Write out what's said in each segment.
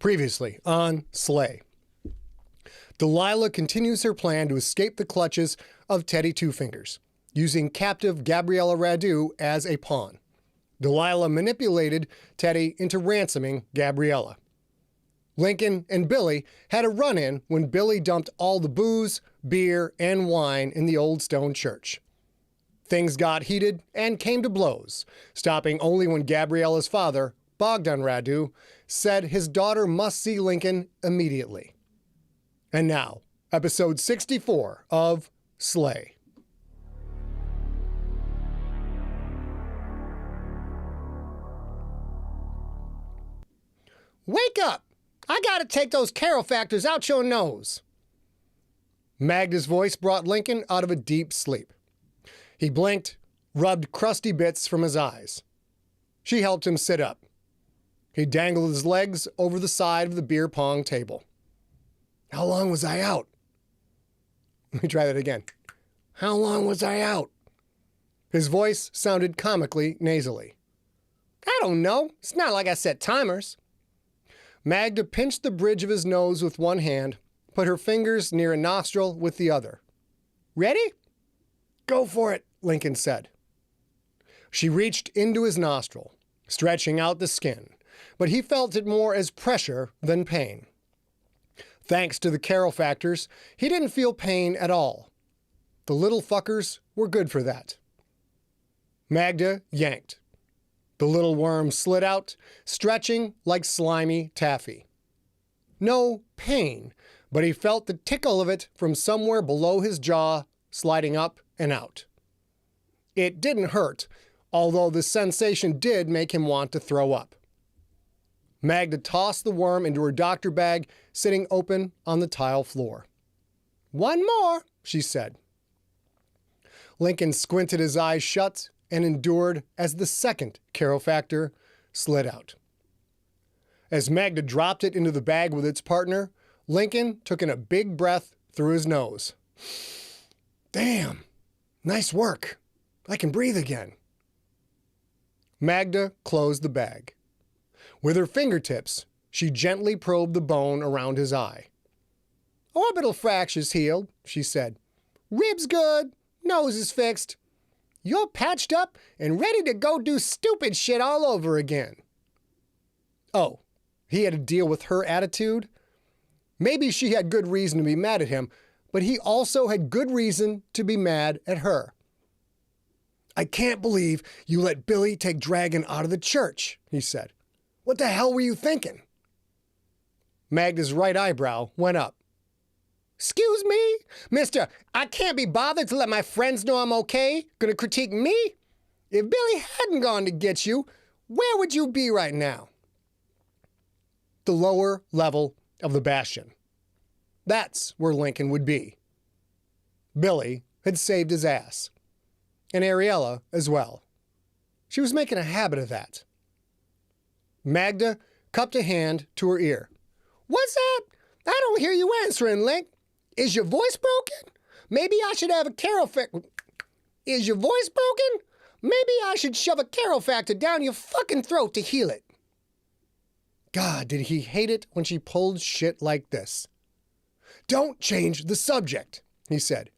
Previously on Slay. Delilah continues her plan to escape the clutches of Teddy Two Fingers, using captive Gabriella Radu as a pawn. Delilah manipulated Teddy into ransoming Gabriella. Lincoln and Billy had a run-in when Billy dumped all the booze, beer, and wine in the old stone church. Things got heated and came to blows, stopping only when Gabriella's father, Bogdan Radu, said his daughter must see Lincoln immediately. And now, episode 64 of Slay. Wake up! I gotta take those Carol factors out your nose. Magda's voice brought Lincoln out of a deep sleep. He blinked, rubbed crusty bits from his eyes. She helped him sit up. He dangled his legs over the side of the beer pong table. How long was I out? Let me try that again. How long was I out? His voice sounded comically nasally. I don't know. It's not like I set timers. Magda pinched the bridge of his nose with one hand, put her fingers near a nostril with the other. Ready? Go for it, Lincoln said. She reached into his nostril, stretching out the skin, but he felt it more as pressure than pain. Thanks to the Carol factors, he didn't feel pain at all. The little fuckers were good for that. Magda yanked. The little worm slid out, stretching like slimy taffy. No pain, but he felt the tickle of it from somewhere below his jaw, sliding up and out. It didn't hurt, although the sensation did make him want to throw up. Magda tossed the worm into her doctor bag, sitting open on the tile floor. One more, she said. Lincoln squinted his eyes shut and endured as the second Carol factor slid out. As Magda dropped it into the bag with its partner, Lincoln took in a big breath through his nose. Damn, nice work. I can breathe again. Magda closed the bag. With her fingertips, she gently probed the bone around his eye. Orbital fracture's healed, she said. Ribs good, nose is fixed. You're patched up and ready to go do stupid shit all over again. Oh, he had to deal with her attitude? Maybe she had good reason to be mad at him, but he also had good reason to be mad at her. I can't believe you let Billy take Dragon out of the church, he said. What the hell were you thinking? Magda's right eyebrow went up. Excuse me? Mister, I can't be bothered to let my friends know I'm okay. Gonna critique me? If Billy hadn't gone to get you, where would you be right now? The lower level of the bastion. That's where Lincoln would be. Billy had saved his ass. And Ariella as well. She was making a habit of that. Magda cupped a hand to her ear. What's that? I don't hear you answering, Link. Is your voice broken? Maybe I should have a Carol factor. Is your voice broken? Maybe I should shove a Carol factor down your fucking throat to heal it. God, did he hate it when she pulled shit like this. Don't change the subject, he said.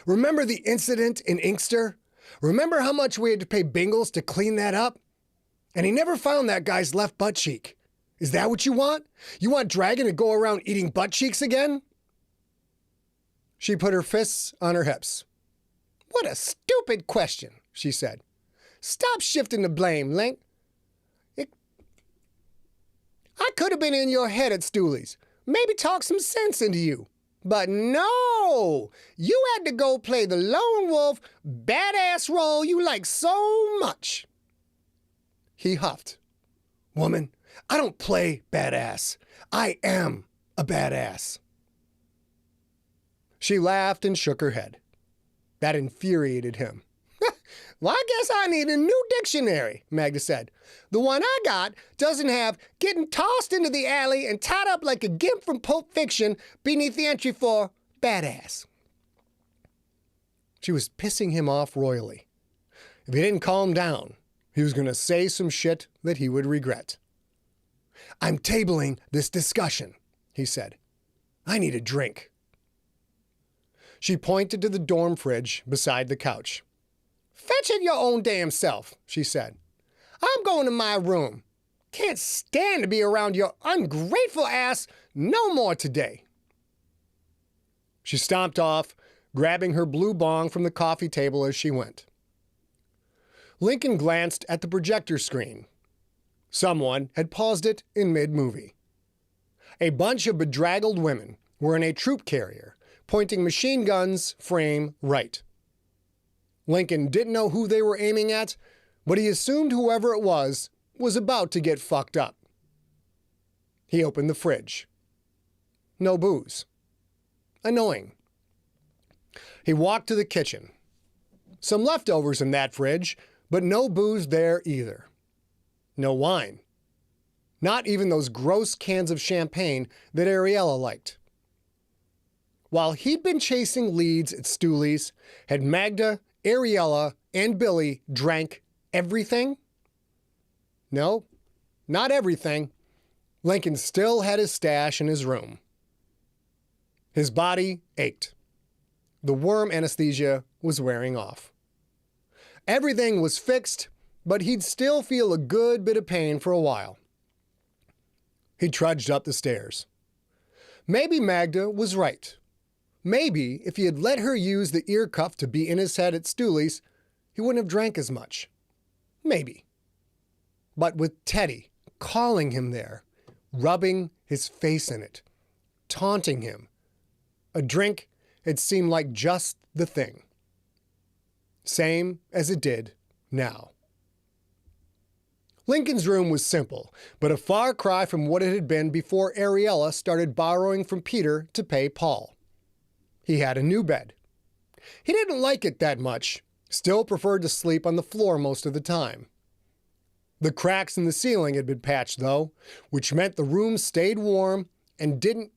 Remember the incident in Inkster? Remember how much we had to pay Bingles to clean that up? And he never found that guy's left butt cheek. Is that what you want? You want Dragon to go around eating butt cheeks again? She put her fists on her hips. What a stupid question, she said. Stop shifting the blame, Link. I could have been in your head at Stooley's. Maybe talk some sense into you. But no! You had to go play the lone wolf, badass role you like so much. He huffed. Woman, I don't play badass. I am a badass. She laughed and shook her head. That infuriated him. Well, I guess I need a new dictionary, Magda said. The one I got doesn't have getting tossed into the alley and tied up like a gimp from Pulp Fiction beneath the entry for badass. She was pissing him off royally. If he didn't calm down, he was going to say some shit that he would regret. "I'm tabling this discussion," he said. "I need a drink." She pointed to the dorm fridge beside the couch. "Fetch it your own damn self," she said. "I'm going to my room. Can't stand to be around your ungrateful ass no more today." She stomped off, grabbing her blue bong from the coffee table as she went. Lincoln glanced at the projector screen. Someone had paused it in mid-movie. A bunch of bedraggled women were in a troop carrier, pointing machine guns frame right. Lincoln didn't know who they were aiming at, but he assumed whoever it was about to get fucked up. He opened the fridge. No booze. Annoying. He walked to the kitchen. Some leftovers in that fridge, but no booze there either. No wine. Not even those gross cans of champagne that Ariella liked. While he'd been chasing leads at Stooley's, had Magda, Ariella, and Billy drank everything? No, not everything. Lincoln still had his stash in his room. His body ached. The worm anesthesia was wearing off. Everything was fixed, but he'd still feel a good bit of pain for a while. He trudged up the stairs. Maybe Magda was right. Maybe if he had let her use the ear cuff to be in his head at Stooley's, he wouldn't have drank as much. Maybe. But with Teddy calling him there, rubbing his face in it, taunting him, a drink had seemed like just the thing. Same as it did now. Lincoln's room was simple, but a far cry from what it had been before Ariella started borrowing from Peter to pay Paul. He had a new bed. He didn't like it that much, still preferred to sleep on the floor most of the time. The cracks in the ceiling had been patched, though, which meant the room stayed warm and didn't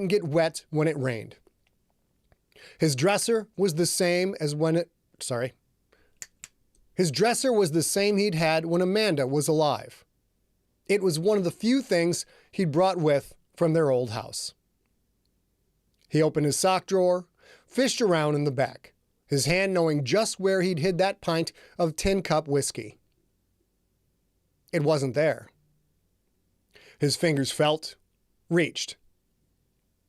get wet when it rained. His dresser was the same he'd had when Amanda was alive. It was one of the few things he'd brought with from their old house. He opened his sock drawer, fished around in the back, his hand knowing just where he'd hid that pint of tin cup whiskey. It wasn't there. His fingers felt, reached.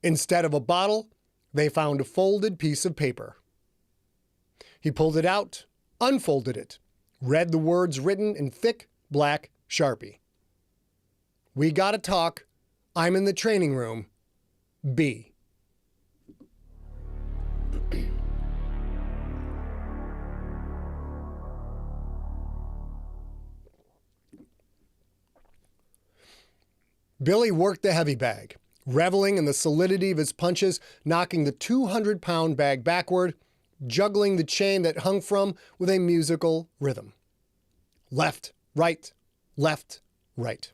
Instead of a bottle, they found a folded piece of paper. He pulled it out, unfolded it, read the words written in thick black Sharpie. "We gotta talk. I'm in the training room. B." Billy worked the heavy bag, reveling in the solidity of his punches, knocking the 200-pound bag backward, juggling the chain that hung from with a musical rhythm. Left, right, left, right.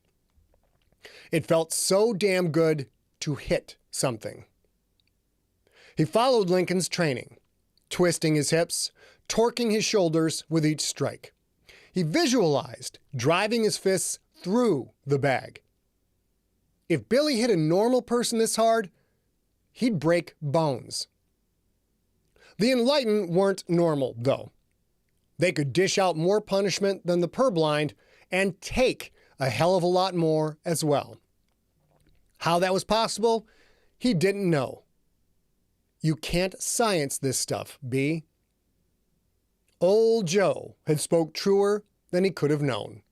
It felt so damn good to hit something. He followed Lincoln's training, twisting his hips, torquing his shoulders with each strike. He visualized driving his fists through the bag. If Billy hit a normal person this hard, he'd break bones. The enlightened weren't normal, though. They could dish out more punishment than the purblind and take a hell of a lot more as well. How that was possible, he didn't know. You can't science this stuff, B. Old Joe had spoke truer than he could have known.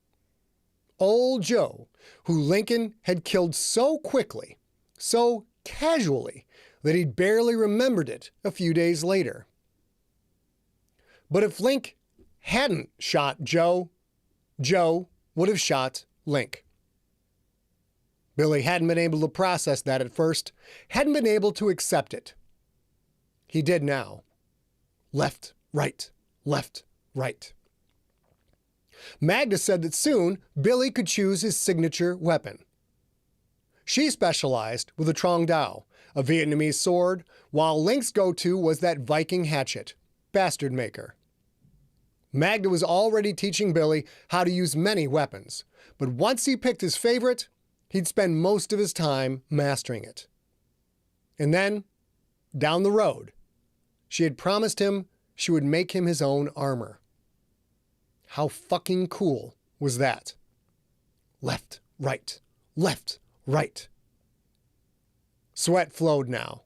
Old Joe, who Lincoln had killed so quickly, so casually, that he'd barely remembered it a few days later. But if Link hadn't shot Joe, Joe would have shot Link. Billy hadn't been able to process that at first, hadn't been able to accept it. He did now. Left, right, left, right. Magda said that soon Billy could choose his signature weapon. She specialized with a Trong Dao, a Vietnamese sword, while Link's go-to was that Viking hatchet, Bastard Maker. Magda was already teaching Billy how to use many weapons, but once he picked his favorite, he'd spend most of his time mastering it. And then, down the road, she had promised him she would make him his own armor. How fucking cool was that? Left, right, left, right. Sweat flowed now.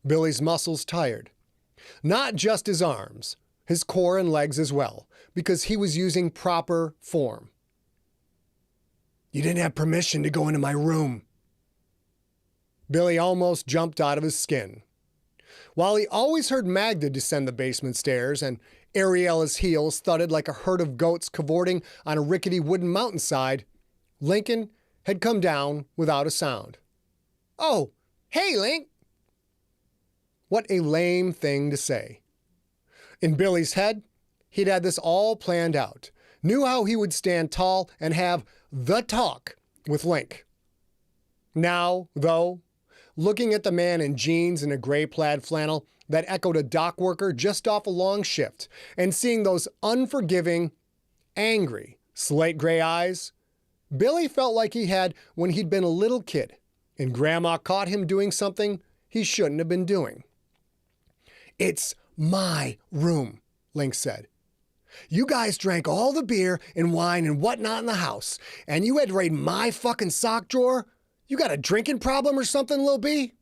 Billy's muscles tired. Not just his arms, his core and legs as well, because he was using proper form. You didn't have permission to go into my room. Billy almost jumped out of his skin. While he always heard Magda descend the basement stairs and Ariella's heels thudded like a herd of goats cavorting on a rickety wooden mountainside, Lincoln had come down without a sound. Oh, hey, Link! What a lame thing to say. In Billy's head, he'd had this all planned out, knew how he would stand tall and have the talk with Link. Now, though, looking at the man in jeans and a gray plaid flannel that echoed a dock worker just off a long shift, and seeing those unforgiving, angry, slate gray eyes, Billy felt like he had when he'd been a little kid, and Grandma caught him doing something he shouldn't have been doing. It's my room, Link said. You guys drank all the beer and wine and whatnot in the house, and you had to raid my fucking sock drawer? You got a drinking problem or something, Lil B?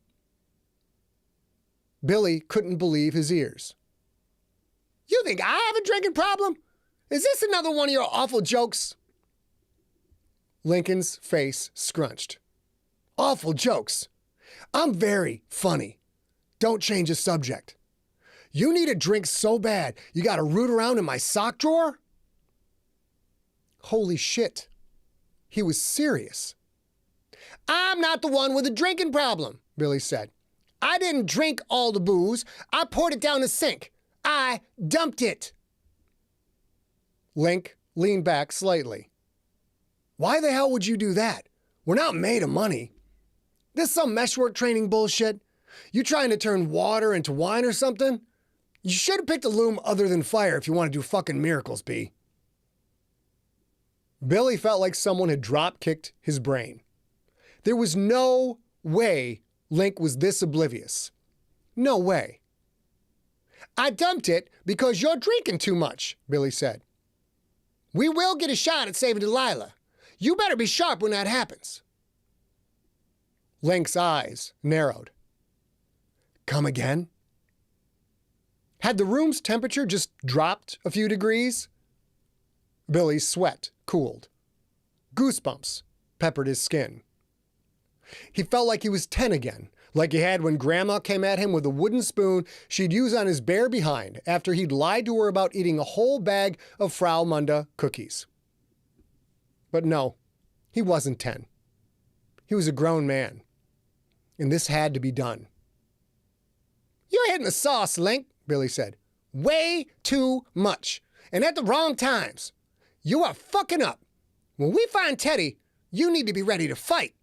Billy couldn't believe his ears. You think I have a drinking problem? Is this another one of your awful jokes? Lincoln's face scrunched. Awful jokes. I'm very funny. Don't change the subject. You need a drink so bad, you gotta root around in my sock drawer? Holy shit. He was serious. I'm not the one with a drinking problem, Billy said. I didn't drink all the booze. I poured it down the sink. I dumped it. Link leaned back slightly. Why the hell would you do that? We're not made of money. This some meshwork training bullshit? You trying to turn water into wine or something? You should have picked a loom other than fire if you want to do fucking miracles, B. Billy felt like someone had drop-kicked his brain. There was no way Link was this oblivious. No way. I dumped it because you're drinking too much, Billy said. We will get a shot at saving Delilah. You better be sharp when that happens. Link's eyes narrowed. Come again? Had the room's temperature just dropped a few degrees? Billy's sweat cooled. Goosebumps peppered his skin. He felt like he was 10 again, like he had when Grandma came at him with a wooden spoon she'd use on his bare behind after he'd lied to her about eating a whole bag of Frau Munda cookies. But no, he wasn't 10. He was a grown man, and this had to be done. You're hitting the sauce, Link, Billy said. Way too much, and at the wrong times. You are fucking up. When we find Teddy, you need to be ready to fight.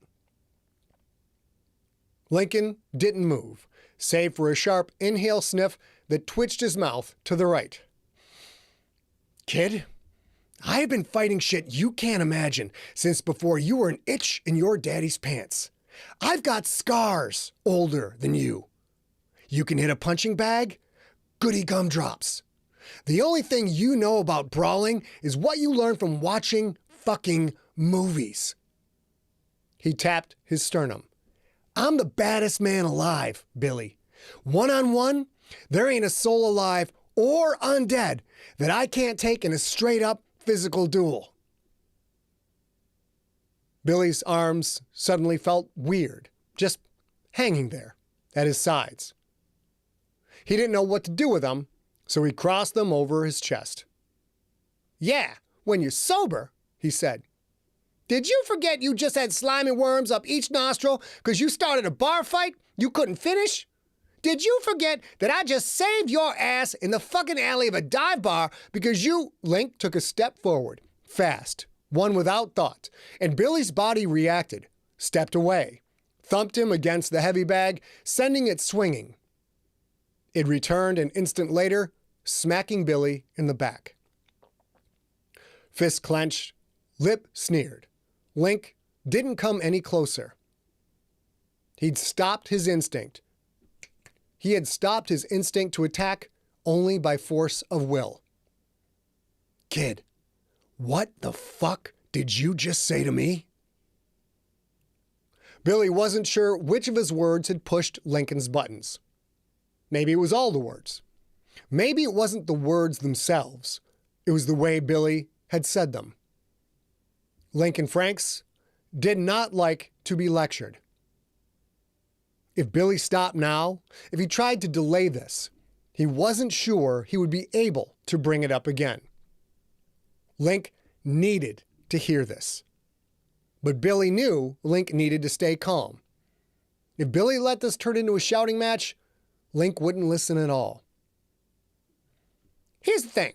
Lincoln didn't move, save for a sharp inhale sniff that twitched his mouth to the right. Kid, I have been fighting shit you can't imagine since before you were an itch in your daddy's pants. I've got scars older than you. You can hit a punching bag? Goody gumdrops. The only thing you know about brawling is what you learn from watching fucking movies. He tapped his sternum. I'm the baddest man alive, Billy. One-on-one, there ain't a soul alive or undead that I can't take in a straight-up physical duel. Billy's arms suddenly felt weird, just hanging there at his sides. He didn't know what to do with them, so he crossed them over his chest. Yeah, when you're sober, he said. Did you forget you just had slimy worms up each nostril because you started a bar fight you couldn't finish? Did you forget that I just saved your ass in the fucking alley of a dive bar because you... Link took a step forward, fast, one without thought, and Billy's body reacted, stepped away, thumped him against the heavy bag, sending it swinging. It returned an instant later, smacking Billy in the back. Fist clenched, lip sneered. Link didn't come any closer. He'd stopped his instinct. He had stopped his instinct to attack only by force of will. Kid, what the fuck did you just say to me? Billy wasn't sure which of his words had pushed Lincoln's buttons. Maybe it was all the words. Maybe it wasn't the words themselves. It was the way Billy had said them. Lincoln Franks did not like to be lectured. If Billy stopped now, if he tried to delay this, he wasn't sure he would be able to bring it up again. Link needed to hear this. But Billy knew Link needed to stay calm. If Billy let this turn into a shouting match, Link wouldn't listen at all. Here's the thing.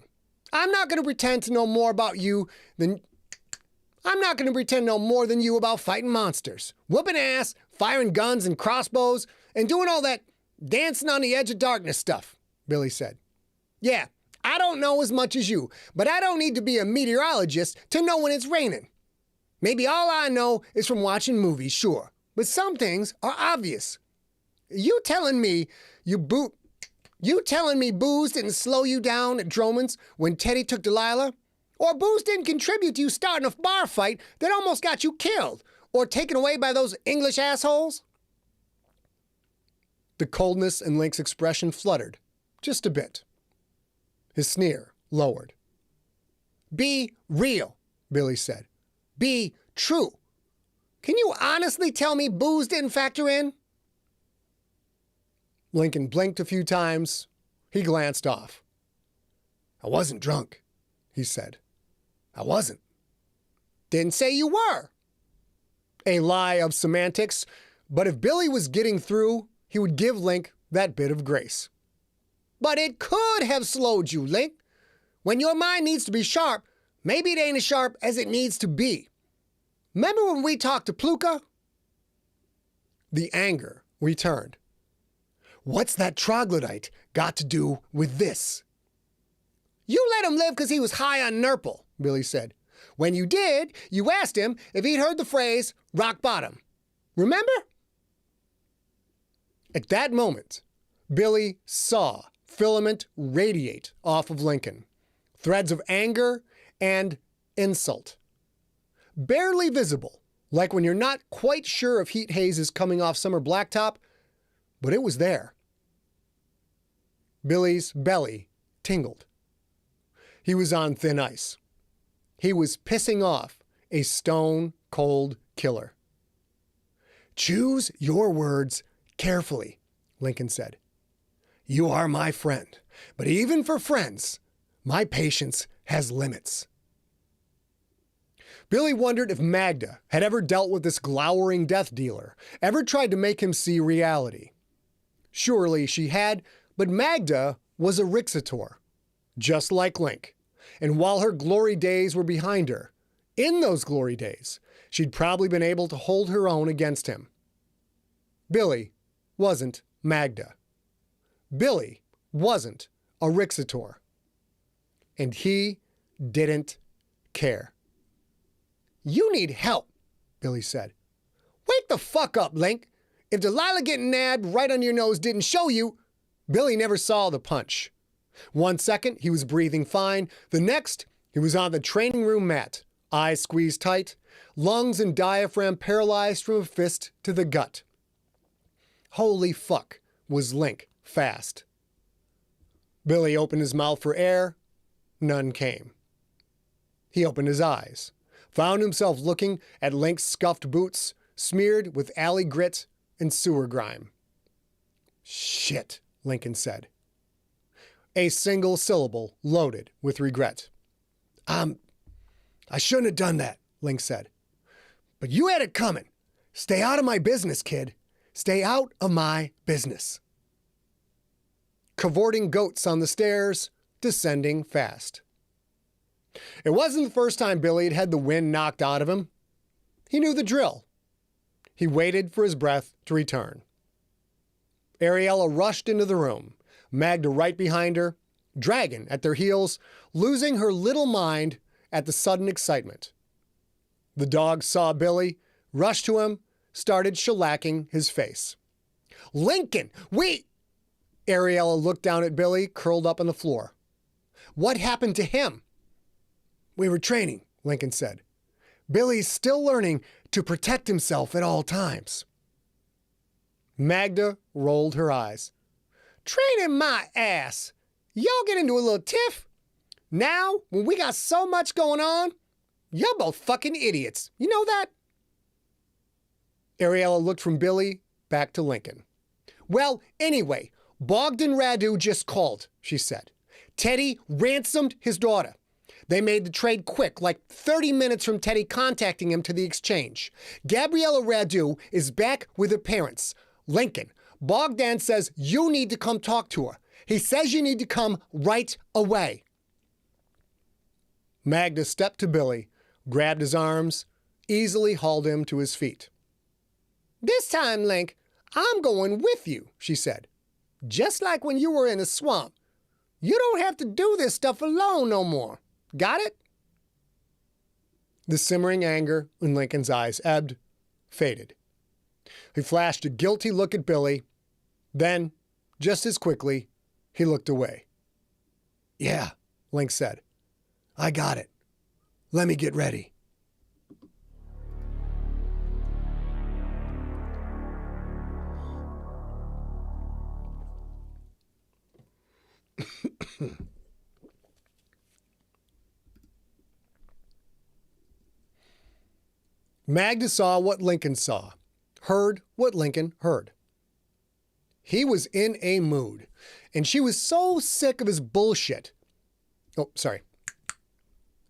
I'm not going to pretend to know more about you than... I'm not going to pretend no more than you about fighting monsters, whooping ass, firing guns and crossbows, and doing all that dancing on the edge of darkness stuff, Billy said. Yeah, I don't know as much as you, but I don't need to be a meteorologist to know when it's raining. Maybe all I know is from watching movies, sure, but some things are obvious. You telling me booze didn't slow you down at Droman's when Teddy took Delilah? Or booze didn't contribute to you starting a bar fight that almost got you killed or taken away by those English assholes? The coldness in Link's expression fluttered, just a bit. His sneer lowered. Be real, Billy said. Be true. Can you honestly tell me booze didn't factor in? Lincoln blinked a few times. He glanced off. I wasn't drunk, he said. I wasn't. Didn't say you were. A lie of semantics, but if Billy was getting through, he would give Link that bit of grace. But it could have slowed you, Link. When your mind needs to be sharp, maybe it ain't as sharp as it needs to be. Remember when we talked to Pluka? The anger returned. What's that troglodyte got to do with this? You let him live because he was high on Nurple, Billy said. When you did, you asked him if he'd heard the phrase rock bottom. Remember? At that moment, Billy saw filament radiate off of Lincoln. Threads of anger and insult. Barely visible, like when you're not quite sure if heat haze is coming off summer blacktop, but it was there. Billy's belly tingled. He was on thin ice. He was pissing off a stone-cold killer. Choose your words carefully, Lincoln said. You are my friend, but even for friends, my patience has limits. Billy wondered if Magda had ever dealt with this glowering death dealer, ever tried to make him see reality. Surely she had, but Magda was a Rixator, just like Link. And while her glory days were behind her, in those glory days, she'd probably been able to hold her own against him. Billy wasn't Magda. Billy wasn't a Rixator. And he didn't care. You need help, Billy said. Wake the fuck up, Link. If Delilah getting nabbed right on your nose didn't show you... Billy never saw the punch. 1 second, he was breathing fine. The next, he was on the training room mat, eyes squeezed tight, lungs and diaphragm paralyzed from a fist to the gut. Holy fuck, was Link fast. Billy opened his mouth for air. None came. He opened his eyes, found himself looking at Link's scuffed boots, smeared with alley grit and sewer grime. Shit, Lincoln said. A single syllable loaded with regret. I shouldn't have done that, Link said. But you had it coming. Stay out of my business, kid. Stay out of my business. Cavorting goats on the stairs, descending fast. It wasn't the first time Billy had had the wind knocked out of him. He knew the drill. He waited for his breath to return. Ariella rushed into the room, Magda right behind her, Dragon at their heels, losing her little mind at the sudden excitement. The dog saw Billy, rushed to him, started shellacking his face. "Lincoln, we—" Ariella looked down at Billy, curled up on the floor. "What happened to him?" "We were training," Lincoln said. "Billy's still learning to protect himself at all times." Magda rolled her eyes. "Training my ass! Y'all get into a little tiff? Now, when we got so much going on, you're both fucking idiots. You know that?" Ariella looked from Billy back to Lincoln. "Well, anyway, Bogdan Radu just called," she said. "Teddy ransomed his daughter. They made the trade quick, like 30 minutes from Teddy contacting him to the exchange. Gabriella Radu is back with her parents. Lincoln, Bogdan says you need to come talk to her. He says you need to come right away." Magda stepped to Billy, grabbed his arms, easily hauled him to his feet. "This time, Link, I'm going with you," she said. "Just like when you were in a swamp. You don't have to do this stuff alone no more. Got it?" The simmering anger in Lincoln's eyes ebbed, faded. He flashed a guilty look at Billy. Then, just as quickly, he looked away. "Yeah," Link said. "I got it. Let me get ready." Magda saw what Lincoln saw, heard what Lincoln heard. He was in a mood, and she was so sick of his bullshit.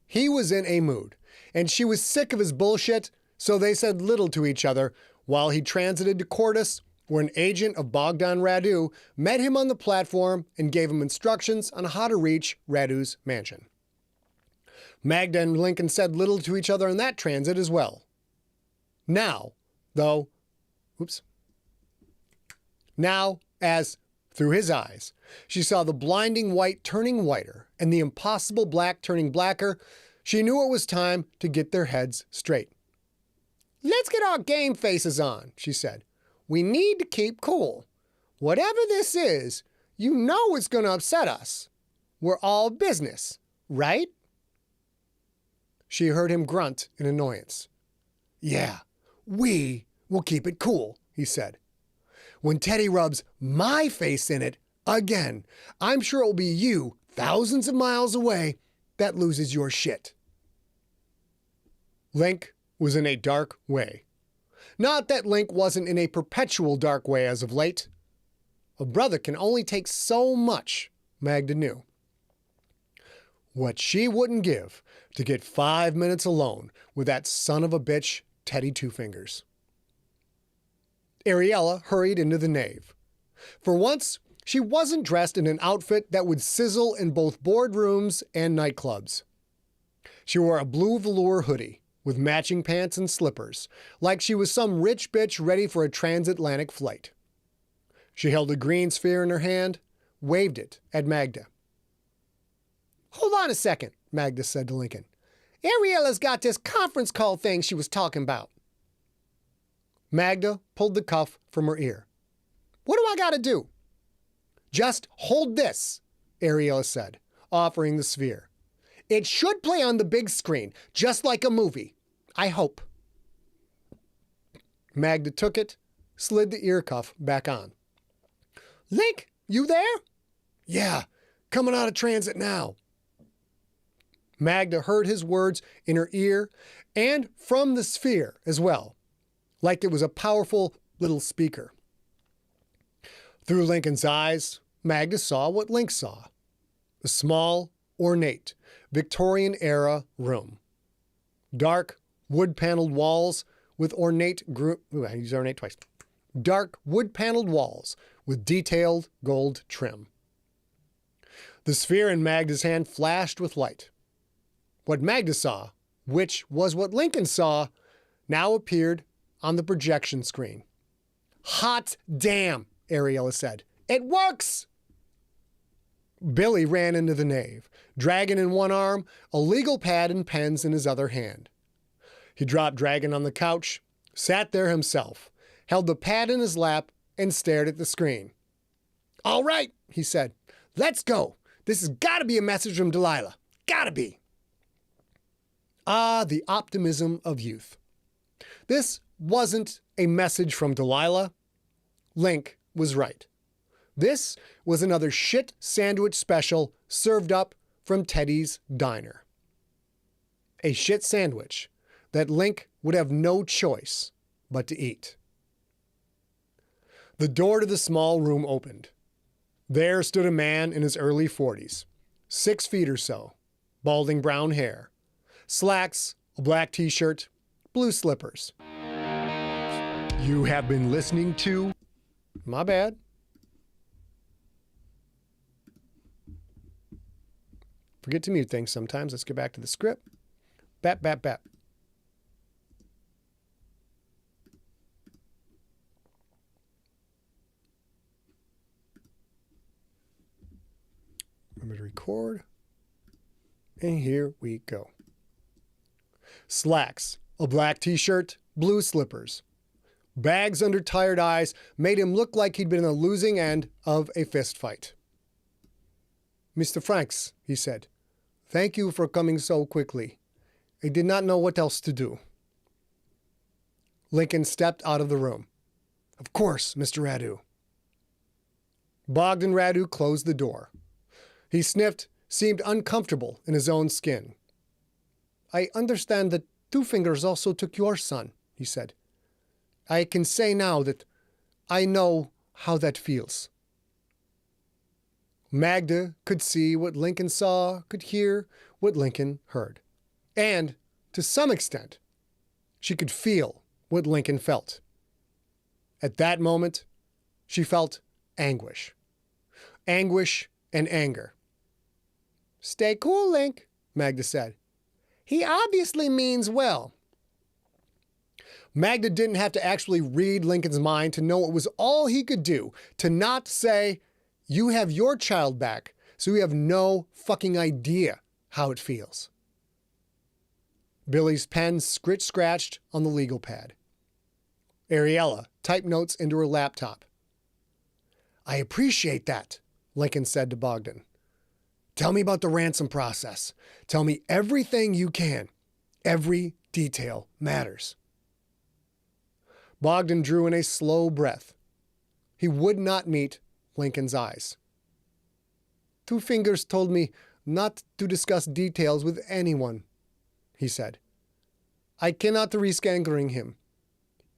He was in a mood, and she was sick of his bullshit, so they said little to each other while he transited to Cordis, where an agent of Bogdan Radu met him on the platform and gave him instructions on how to reach Radu's mansion. Magda and Lincoln said little to each other in that transit as well. Now, as, through his eyes, she saw the blinding white turning whiter and the impossible black turning blacker, she knew it was time to get their heads straight. "Let's get our game faces on," she said. "We need to keep cool. Whatever this is, you know it's going to upset us. We're all business, right?" She heard him grunt in annoyance. "Yeah, we will keep it cool," he said. "When Teddy rubs my face in it again, I'm sure it will be you, thousands of miles away, that loses your shit." Link was in a dark way. Not that Link wasn't in a perpetual dark way as of late. A brother can only take so much, Magda knew. What she wouldn't give to get 5 minutes alone with that son of a bitch, Teddy Two Fingers. Ariella hurried into the nave. For once, she wasn't dressed in an outfit that would sizzle in both boardrooms and nightclubs. She wore a blue velour hoodie with matching pants and slippers, like she was some rich bitch ready for a transatlantic flight. She held a green sphere in her hand, waved it at Magda. "Hold on a second," Magda said to Lincoln. "Ariella's got this conference call thing she was talking about." Magda pulled the cuff from her ear. "What do I got to do?" "Just hold this," Ariella said, offering the sphere. "It should play on the big screen, just like a movie. I hope." Magda took it, slid the ear cuff back on. "Link, you there?" "Yeah, coming out of transit now." Magda heard his words in her ear and from the sphere as well, like it was a powerful little speaker. Through Lincoln's eyes, Magda saw what Link saw. A small, ornate, Victorian-era room. Dark, wood-paneled walls with Dark, wood-paneled walls with detailed gold trim. The sphere in Magda's hand flashed with light. What Magda saw, which was what Lincoln saw, now appeared on the projection screen. "Hot damn," Ariella said. "It works!" Billy ran into the nave, Dragon in one arm, a legal pad and pens in his other hand. He dropped Dragon on the couch, sat there himself, held the pad in his lap, and stared at the screen. "All right," he said. "Let's go. This has got to be a message from Delilah. Gotta be." Ah, the optimism of youth. This wasn't a message from Delilah. Link was right. This was another shit sandwich special served up from Teddy's Diner. A shit sandwich that Link would have no choice but to eat. The door to the small room opened. There stood a man in his early 40s, 6 feet or so, balding brown hair, slacks, a black t-shirt, blue slippers. You have been listening to... My bad. Forget to mute things sometimes. Let's get back to the script. Bap, bap, bap. Remember to record. And here we go. Slacks, a black t-shirt, blue slippers. Bags under tired eyes made him look like he'd been in the losing end of a fist fight. "Mr. Franks," he said, "thank you for coming so quickly. I did not know what else to do." Lincoln stepped out of the room. "Of course, Mr. Radu." Bogdan Radu closed the door. He sniffed, seemed uncomfortable in his own skin. "I understand that Two Fingers also took your son," he said. "I can say now that I know how that feels." Magda could see what Lincoln saw, could hear what Lincoln heard. And, to some extent, she could feel what Lincoln felt. At that moment, she felt anguish. Anguish and anger. "Stay cool, Link," Magda said. "He obviously means well." Magda didn't have to actually read Lincoln's mind to know it was all he could do to not say, "You have your child back, so you have no fucking idea how it feels." Billy's pen scratched on the legal pad. Ariella typed notes into her laptop. "I appreciate that," Lincoln said to Bogdan. "Tell me about the ransom process. Tell me everything you can. Every detail matters." Bogdan drew in a slow breath. He would not meet Lincoln's eyes. "Two Fingers told me not to discuss details with anyone," he said. "I cannot risk angering him.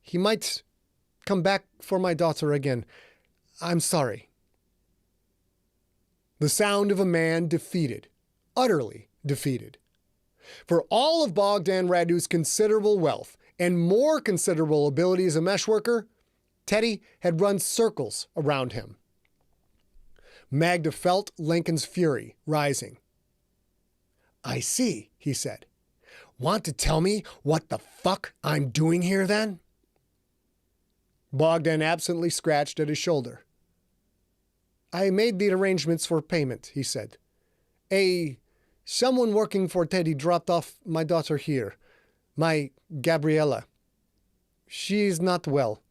He might come back for my daughter again. I'm sorry." The sound of a man defeated, utterly defeated. For all of Bogdan Radu's considerable wealth and more considerable ability as a mesh worker, Teddy had run circles around him. Magda felt Lincoln's fury rising. "I see," he said. "Want to tell me what the fuck I'm doing here then?" Bogdan absently scratched at his shoulder. "I made the arrangements for payment," he said. Someone working for Teddy dropped off my daughter here. My Gabriella. She is not well.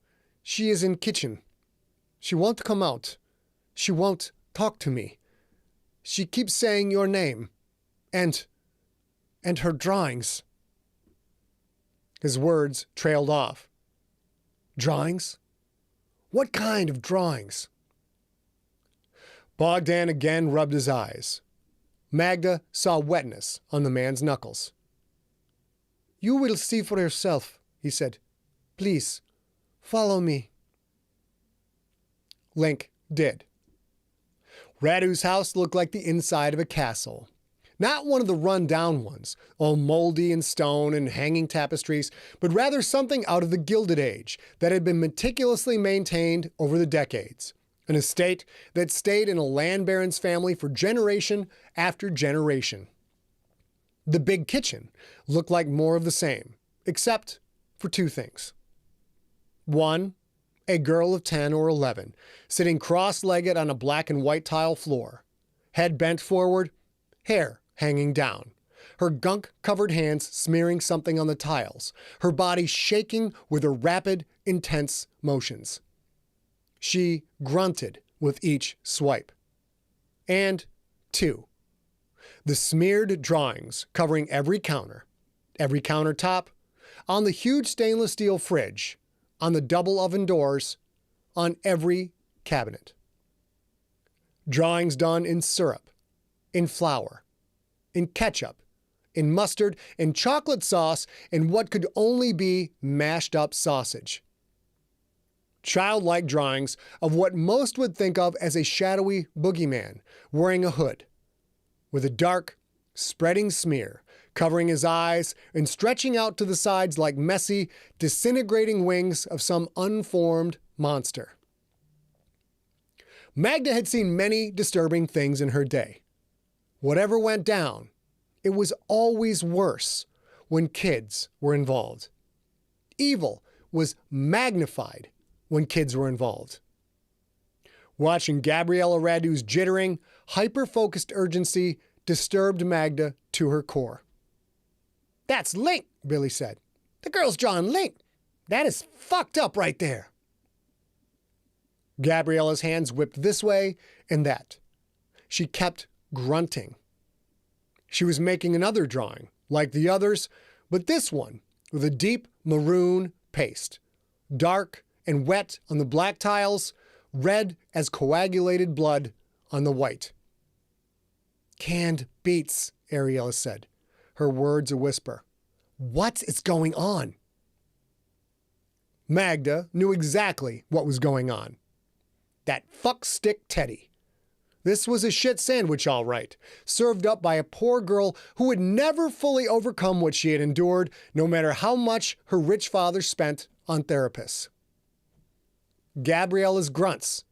She is in kitchen. She won't come out. She won't talk to me. She keeps saying your name. And her drawings." His words trailed off. "Drawings? What kind of drawings?" Bogdan again rubbed his eyes. Magda saw wetness on the man's knuckles. "You will see for yourself," he said. "Please, follow me." Link did. Radu's house looked like the inside of a castle. Not one of the run-down ones, all moldy and stone and hanging tapestries, but rather something out of the Gilded Age that had been meticulously maintained over the decades. An estate that stayed in a land baron's family for generation after generation. The big kitchen looked like more of the same, except for 2 things. One, a girl of 10 or 11, sitting cross-legged on a black and white tile floor, head bent forward, hair hanging down, her gunk-covered hands smearing something on the tiles, her body shaking with her rapid, intense motions. She grunted with each swipe. And 2. The smeared drawings covering every countertop, on the huge stainless steel fridge, on the double oven doors, on every cabinet. Drawings done in syrup, in flour, in ketchup, in mustard, in chocolate sauce, in what could only be mashed up sausage. Childlike drawings of what most would think of as a shadowy boogeyman wearing a hood, with a dark, spreading smear covering his eyes and stretching out to the sides like messy, disintegrating wings of some unformed monster. Magda had seen many disturbing things in her day. Whatever went down, it was always worse when kids were involved. Evil was magnified when kids were involved. Watching Gabriella Radu's jittering, hyper-focused urgency disturbed Magda to her core. "That's Link," Billy said. "The girl's drawing Link. That is fucked up right there." Gabriella's hands whipped this way and that. She kept grunting. She was making another drawing, like the others, but this one with a deep maroon paste, dark and wet on the black tiles, red as coagulated blood on the white. "Canned beets," Ariella said, her words a whisper. "What is going on?" Magda knew exactly what was going on. That fuckstick Teddy. This was a shit sandwich, all right, served up by a poor girl who would never fully overcome what she had endured, no matter how much her rich father spent on therapists. Gabriella's grunts.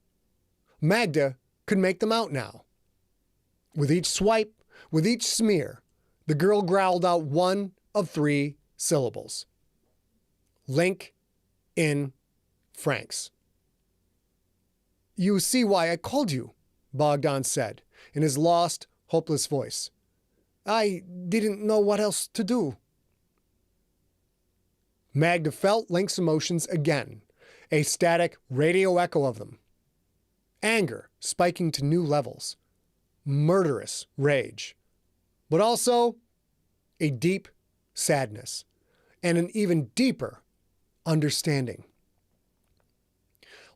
Magda could make them out now. With each swipe, with each smear, the girl growled out one of 3 syllables. Link in francs. "You see why I called you," Bogdan said in his lost, hopeless voice. "I didn't know what else to do." Magda felt Link's emotions again, a static radio echo of them. Anger spiking to new levels. Murderous rage. But also a deep sadness and an even deeper understanding.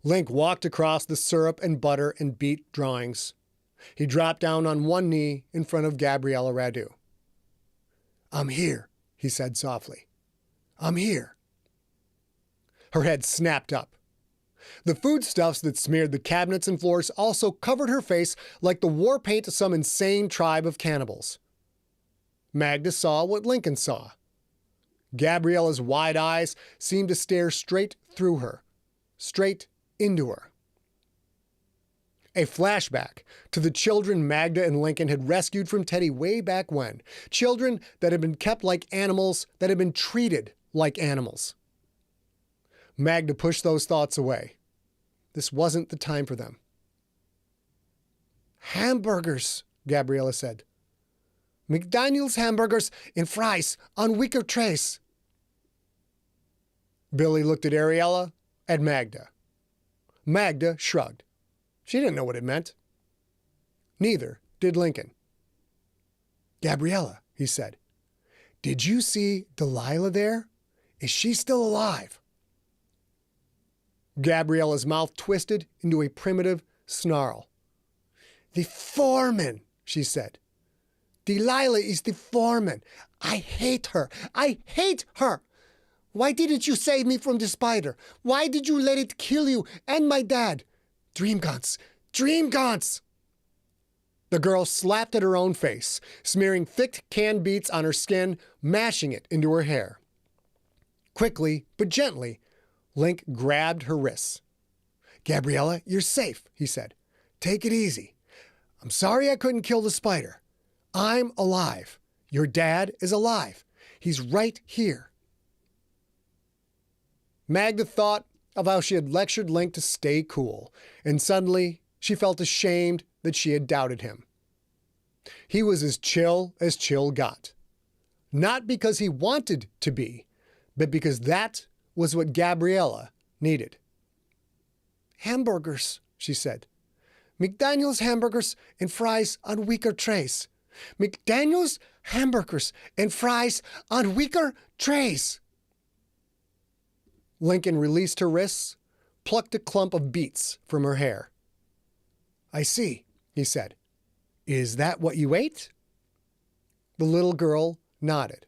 Link walked across the syrup and butter and beet drawings. He dropped down on one knee in front of Gabriella Radu. "I'm here," he said softly. "I'm here." Her head snapped up. The foodstuffs that smeared the cabinets and floors also covered her face like the war paint of some insane tribe of cannibals. Magda saw what Lincoln saw. Gabriella's wide eyes seemed to stare straight through her, straight into her. A flashback to the children Magda and Lincoln had rescued from Teddy way back when. Children that had been kept like animals, that had been treated like animals. Magda pushed those thoughts away. This wasn't the time for them. "Hamburgers," Gabriella said. "McDaniel's hamburgers and fries on wicker trays." Billy looked at Ariella, at Magda. Magda shrugged. She didn't know what it meant. Neither did Lincoln. "Gabriella," he said, "did you see Delilah there? Is she still alive?" Gabriella's mouth twisted into a primitive snarl. "The foreman," she said. "Delilah is the foreman. I hate her. I hate her. Why didn't you save me from the spider? Why did you let it kill you and my dad? Dream guns. Dream guns." The girl slapped at her own face, smearing thick canned beets on her skin, mashing it into her hair. Quickly, but gently, Link grabbed her wrists. "Gabriella, you're safe," he said. "Take it easy. I'm sorry I couldn't kill the spider. I'm alive. Your dad is alive. He's right here." Magda thought of how she had lectured Link to stay cool, and suddenly she felt ashamed that she had doubted him. He was as chill got. Not because he wanted to be, but because that was what Gabriella needed. "Hamburgers," she said. "McDaniel's hamburgers and fries on weaker trays. McDaniel's hamburgers and fries on weaker trays." Lincoln released her wrists, plucked a clump of beets from her hair. "I see," he said. "Is that what you ate?" The little girl nodded.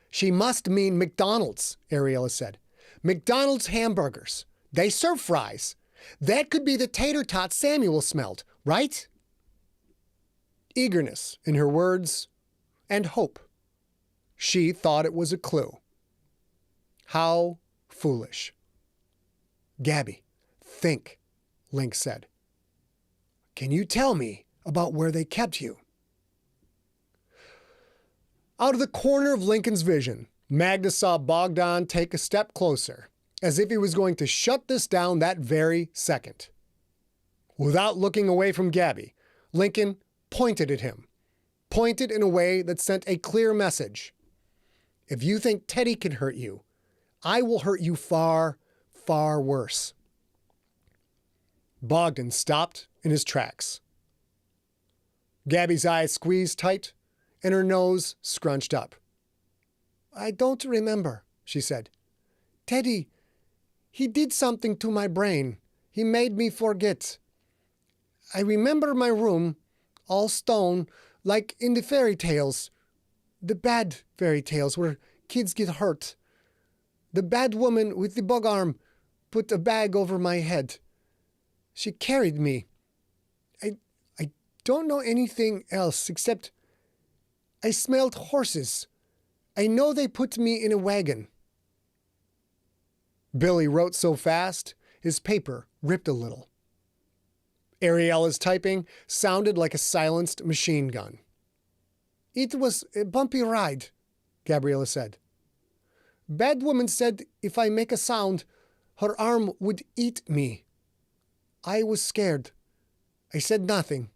"She must mean McDonald's," Ariella said. "McDonald's hamburgers. They serve fries. That could be the tater tot Samuel smelled, right?" Eagerness in her words and hope. She thought it was a clue. How foolish. "Gabby, think," Link said. "Can you tell me about where they kept you?" Out of the corner of Lincoln's vision, Magda saw Bogdan take a step closer, as if he was going to shut this down that very second. Without looking away from Gabby, Lincoln pointed at him, pointed in a way that sent a clear message. "If you think Teddy can hurt you, I will hurt you far, far worse." Bogdan stopped in his tracks. Gabby's eyes squeezed tight and her nose scrunched up. "I don't remember," she said. "Teddy, he did something to my brain. He made me forget. I remember my room, all stone, like in the fairy tales. The bad fairy tales where kids get hurt. The bad woman with the bug arm put a bag over my head. She carried me. I don't know anything else except I smelled horses. I know they put me in a wagon." Billy wrote so fast, his paper ripped a little. Ariella's typing sounded like a silenced machine gun. "It was a bumpy ride," Gabriella said. "Bad woman said if I make a sound, her arm would eat me. I was scared. I said nothing.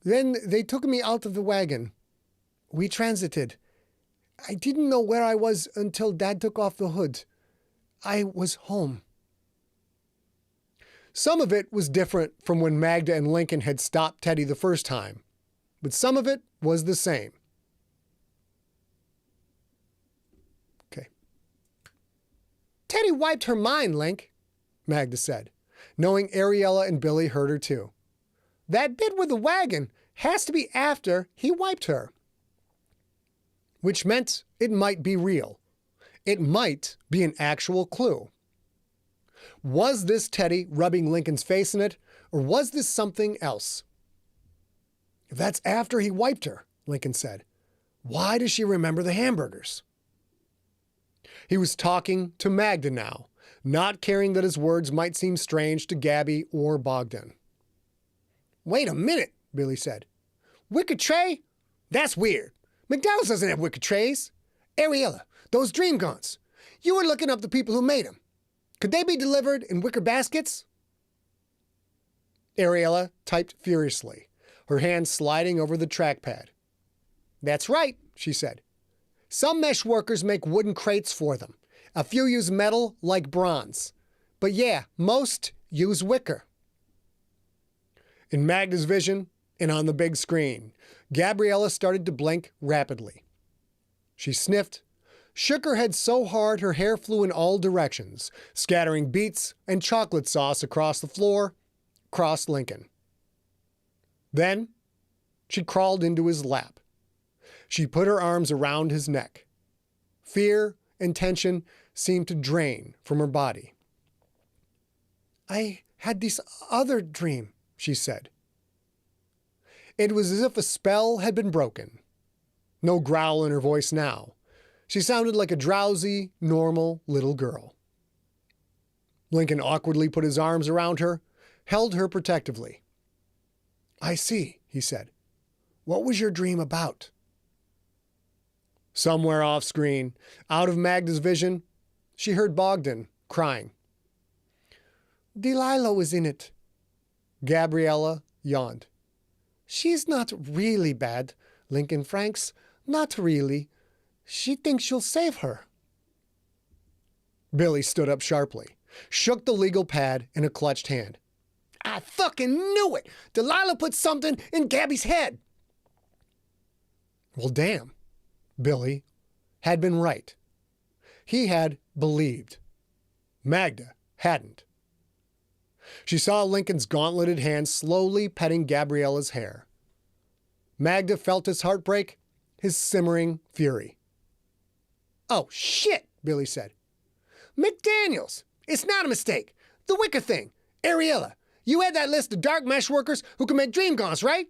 Then they took me out of the wagon. We transited. I didn't know where I was until Dad took off the hood. I was home." Some of it was different from when Magda and Lincoln had stopped Teddy the first time, but some of it was the same. Okay. "Teddy wiped her mind, Link," Magda said, knowing Ariella and Billy heard her too. "That bit with the wagon has to be after he wiped her." Which meant it might be real. It might be an actual clue. Was this Teddy rubbing Lincoln's face in it, or was this something else? "If that's after he wiped her," Lincoln said, "why does she remember the hamburgers?" He was talking to Magda now, not caring that his words might seem strange to Gabby or Bogdan. "Wait a minute," Billy said. "Wicker tray? That's weird. McDonald's doesn't have wicker trays. Ariella, those dream guns. You were looking up the people who made them. Could they be delivered in wicker baskets?" Ariella typed furiously, her hand sliding over the trackpad. "That's right," she said. "Some mesh workers make wooden crates for them. A few use metal like bronze. But yeah, most use wicker." In Magda's vision and on the big screen, Gabriella started to blink rapidly. She sniffed, shook her head so hard her hair flew in all directions, scattering beets and chocolate sauce across the floor, across Lincoln. Then she crawled into his lap. She put her arms around his neck. Fear and tension seemed to drain from her body. "I had this other dream," she said. It was as if a spell had been broken. No growl in her voice now. She sounded like a drowsy, normal little girl. Lincoln awkwardly put his arms around her, held her protectively. "I see," he said. "What was your dream about?" Somewhere off screen, out of Magda's vision, she heard Bogdan crying. "Delilah was in it." Gabriella yawned. She's not really bad, Lincoln Franks. Not really. She thinks you'll save her. Billy stood up sharply, shook the legal pad in a clutched hand. I fucking knew it! Delilah put something in Gabby's head! Well, damn. Billy had been right. He had believed. Magda hadn't. She saw Lincoln's gauntleted hand slowly petting Gabriella's hair. Magda felt his heartbreak, his simmering fury. Oh, shit, Billy said. McDaniels! It's not a mistake. The Wicker thing. Ariella, you had that list of dark mesh workers who can make dream gaunts, right?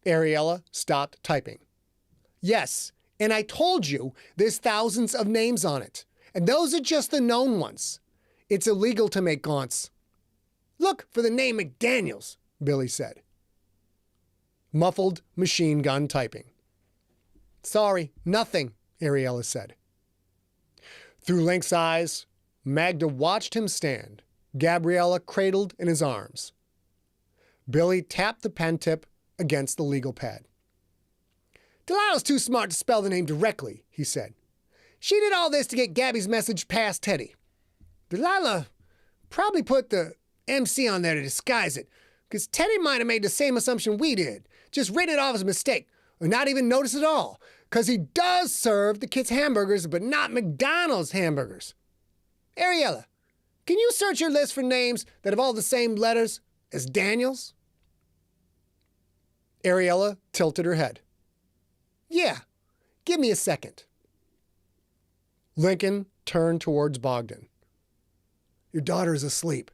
Ariella stopped typing. Yes, and I told you there's thousands of names on it. And those are just the known ones. It's illegal to make gaunts. Look for the name McDaniels, Billy said. Muffled machine gun typing. Sorry, nothing, Ariella said. Through Link's eyes, Magda watched him stand, Gabriella cradled in his arms. Billy tapped the pen tip against the legal pad. Delilah's too smart to spell the name directly, he said. She did all this to get Gabby's message past Teddy. Delilah probably put the MC on there to disguise it, because Teddy might have made the same assumption we did, just written it off as a mistake, or not even notice at all, because he does serve the kids' hamburgers, but not McDonald's hamburgers. Ariella, can you search your list for names that have all the same letters as Daniels? Ariella tilted her head. Yeah, give me a second. Lincoln turned towards Bogdan. Your daughter is asleep.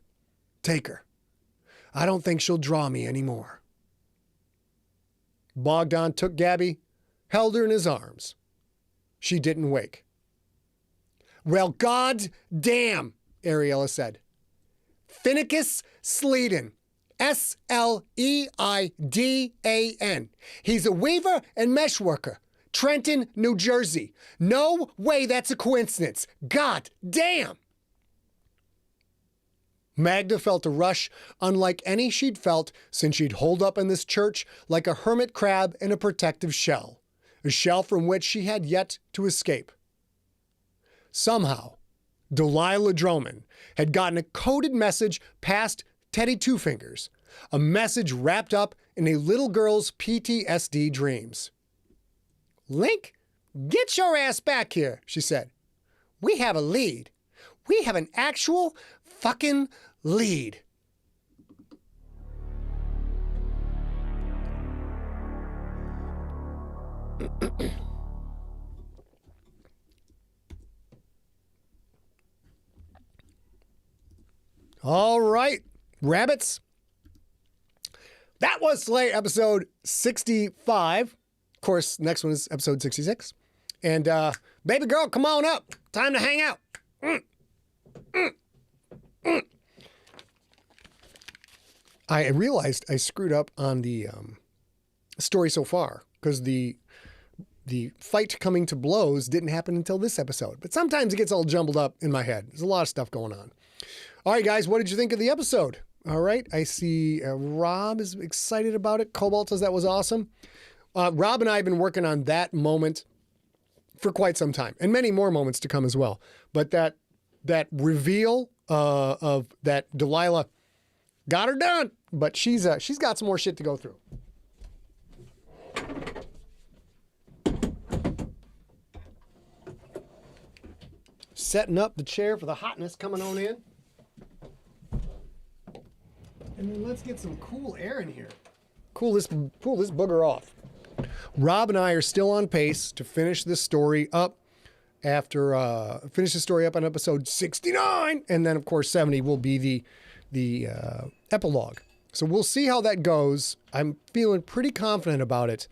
Take her. I don't think she'll draw me anymore. Bogdan took Gabby, held her in his arms. She didn't wake. Well, God damn, Ariella said. Finicus Sleeden. S-L-E-I-D-A-N. He's a weaver and mesh worker. Trenton, New Jersey. No way that's a coincidence. God damn! Magda felt a rush unlike any she'd felt since she'd holed up in this church like a hermit crab in a protective shell, a shell from which she had yet to escape. Somehow, Delilah Droman had gotten a coded message past Teddy Two Fingers, a message wrapped up in a little girl's PTSD dreams. Link, get your ass back here, she said. We have a lead. We have an actual fucking lead. All right, rabbits. That was Slay episode 65. Of course, next one is episode 66. And baby girl, come on up. Time to hang out. I realized I screwed up on the story so far because the fight coming to blows didn't happen until this episode. But sometimes it gets all jumbled up in my head. There's a lot of stuff going on. All right, guys, what did you think of the episode? All right, I see Rob is excited about it. Cobalt says that was awesome. Rob and I have been working on that moment for quite some time, and many more moments to come as well. But that reveal of that Delilah got her done, but she's got some more shit to go through. Setting up the chair for the hotness coming on in. And then let's get some cool air in here. Cool this booger off. Rob and I are still on pace to finish this story up after finish the story up on episode 69, and then of course 70 will be the epilogue. So we'll see how that goes. I'm feeling pretty confident about it,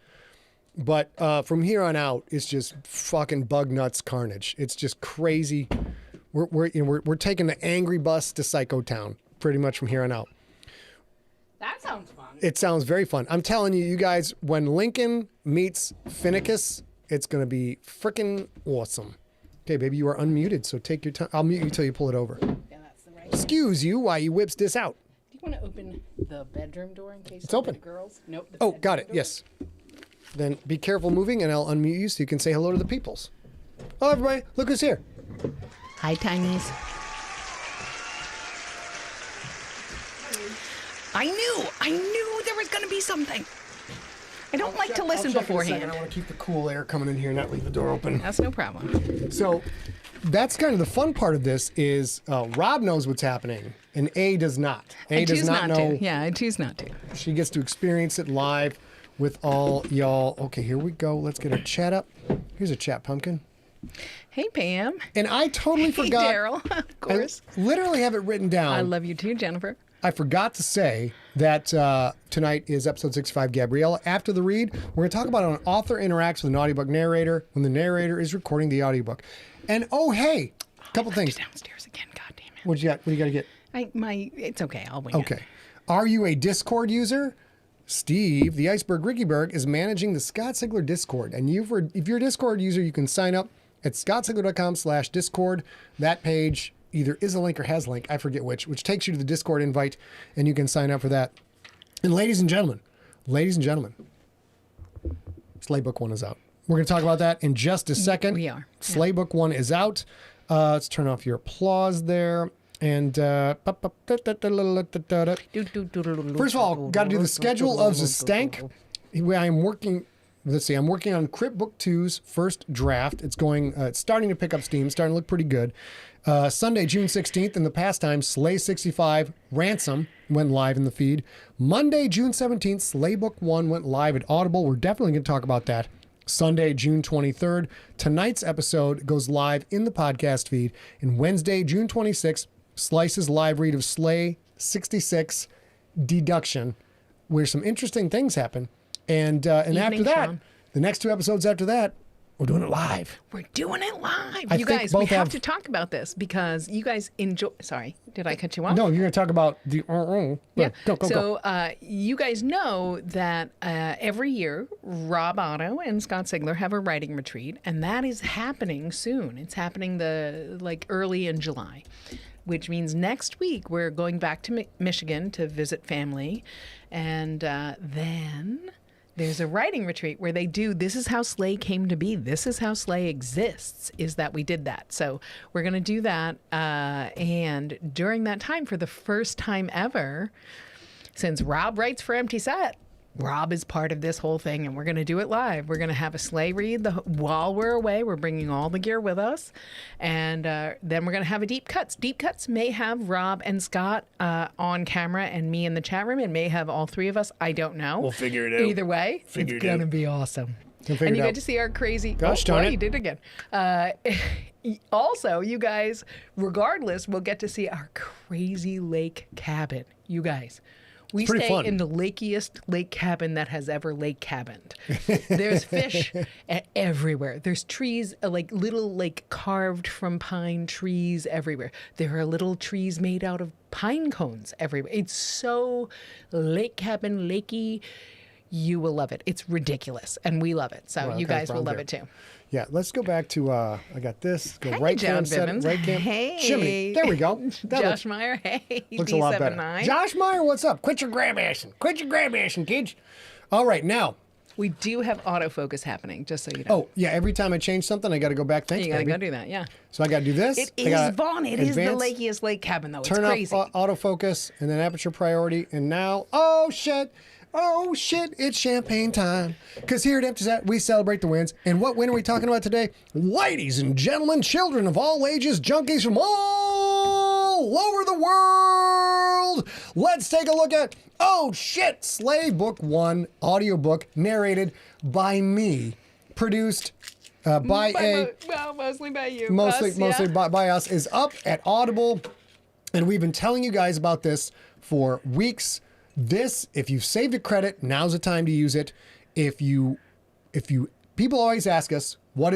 but from here on out, it's just fucking bug nuts carnage. It's just crazy. We're taking the angry bus to Psycho Town pretty much from here on out. That sounds fun. It sounds very fun. I'm telling you, you guys, when Lincoln meets Finicus, it's going to be freaking awesome. Okay, baby, you are unmuted, so take your time. I'll mute you till you pull it over. Yeah, that's the right. Excuse you while you whips this out. Do You want to open the bedroom door in case It's open. The girls? Nope. The Oh, bedroom got it. door. Yes. Then be careful moving, and I'll unmute you so you can say hello to the peoples. Oh, everybody, look who's here. Hi, Tiny's. I knew there was going to be something. I don't like to listen beforehand. I want to keep the cool air coming in here, not leave the door open. That's no problem. So that's kind of the fun part of this is Rob knows what's happening, and A does not. A does not know. To. Yeah, I choose not to. She gets to experience it live with all y'all. Okay, here we go. Let's get our chat up. Here's a chat, Pumpkin. Hey, Pam. And I totally forgot. Hey, Daryl. Of course. I literally have it written down. I love you too, Jennifer. I forgot to say that tonight is episode 65, Gabriella. After the read, we're going to talk about how an author interacts with an audiobook narrator when the narrator is recording the audiobook. And oh, hey, a couple things. Downstairs again. God damn it. What you got? What do you got to get? It's okay. I'll wing it. Okay. Are you a Discord user? Steve, the Iceberg Rickyberg, is managing the Scott Sigler Discord. And if you're a Discord user, you can sign up at scottsigler.com/Discord. That page either is a link or has a link, I forget which takes you to the Discord invite, and you can sign up for that. And ladies and gentlemen, Slaybook 1 is out. We're going to talk about that in just a second. We are. Slaybook 1 is out. Let's turn off your applause there. And first of all, got to do the schedule of the stank. I'm working on Crypt Book 2's first draft. It's starting to pick up steam, starting to look pretty good. Sunday, June 16th, in the pastime, Slay 65 Ransom went live in the feed. Monday, June 17th, Slaybook 1 went live at Audible. We're definitely going to talk about that. Sunday, June 23rd, tonight's episode goes live in the podcast feed. And Wednesday, June 26th, Slice's live read of Slay 66 Deduction, where some interesting things happen. And after that, the next two episodes after that, we're doing it live. We're doing it live. You guys, we have to talk about this because you guys enjoy. Sorry, did I cut you off? No, you're going to talk about the. Yeah. Go. You guys know that every year, Rob Otto and Scott Sigler have a writing retreat, and that is happening soon. It's happening early in July, which means next week we're going back to Michigan to visit family, and then there's a writing retreat where they do, this is how Slay came to be. This is how Slay exists, is that we did that. So we're going to do that. And during that time, for the first time ever, since Rob writes for Empty Set, Rob is part of this whole thing, and we're going to do it live. We're going to have a Slay read while we're away. We're bringing all the gear with us. And then we're going to have a Deep Cuts. Deep Cuts may have Rob and Scott on camera and me in the chat room. It may have all three of us. I don't know. We'll figure it out. Either way, it's going to be awesome. And you get to see our crazy... Gosh darn it. You did it again. Also, you guys, regardless, will get to see our crazy lake cabin. You guys... We stay fun. in the lakiest lake cabin that has ever lake cabined. There's fish everywhere. There's trees, little carved from pine trees everywhere. There are little trees made out of pine cones everywhere. It's so lake cabin, lakey. You will love it. It's ridiculous, and we love it. So you guys will love it too. Yeah, let's go back to, I got this. Go hey, right John cam, set it, right cam. Hey. Shimmy. There we go. Josh Meyer, hey. Looks a lot better. Josh Meyer, what's up? Quit your grab-assing. Quit your grab-assing, kids. All right, now. We do have autofocus happening, just so you know. Oh, yeah, every time I change something, I got to go back. Thanks, you got to go do that, yeah. So I got to do this. It is, Vaughn. It is the lakiest lake cabin, though. It's crazy. Turn off autofocus, and then aperture priority, and now, oh, shit, it's champagne time. Because here at Empty Set, we celebrate the wins. And what win are we talking about today? Ladies and gentlemen, children of all ages, junkies from all over the world, let's take a look at, Slay Book 1 audiobook narrated by me, produced mostly by you. Mostly by us, is up at Audible. And we've been telling you guys about this for weeks. If you've saved a credit, now's the time to use it. People always ask us, what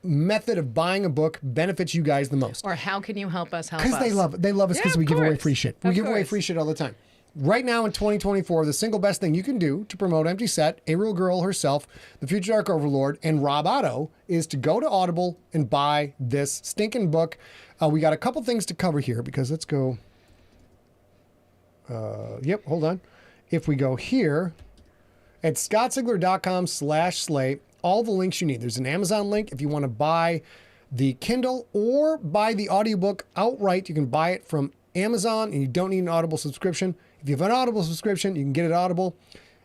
method of buying a book benefits you guys the most? Or how can you help us help us? Because they love us because we give away free shit. We give away free shit all the time. Right now in 2024, the single best thing you can do to promote Empty Set, Ariel Girl herself, the Future Dark Overlord, and Rob Otto is to go to Audible and buy this stinking book. We got a couple things to cover here because let's go. Yep, hold on. If we go here at scottsigler.com/slay, all the links you need. There's an Amazon link if you want to buy the Kindle or buy the audiobook outright. You can buy it from Amazon and you don't need an Audible subscription. If you have an Audible subscription, you can get it Audible.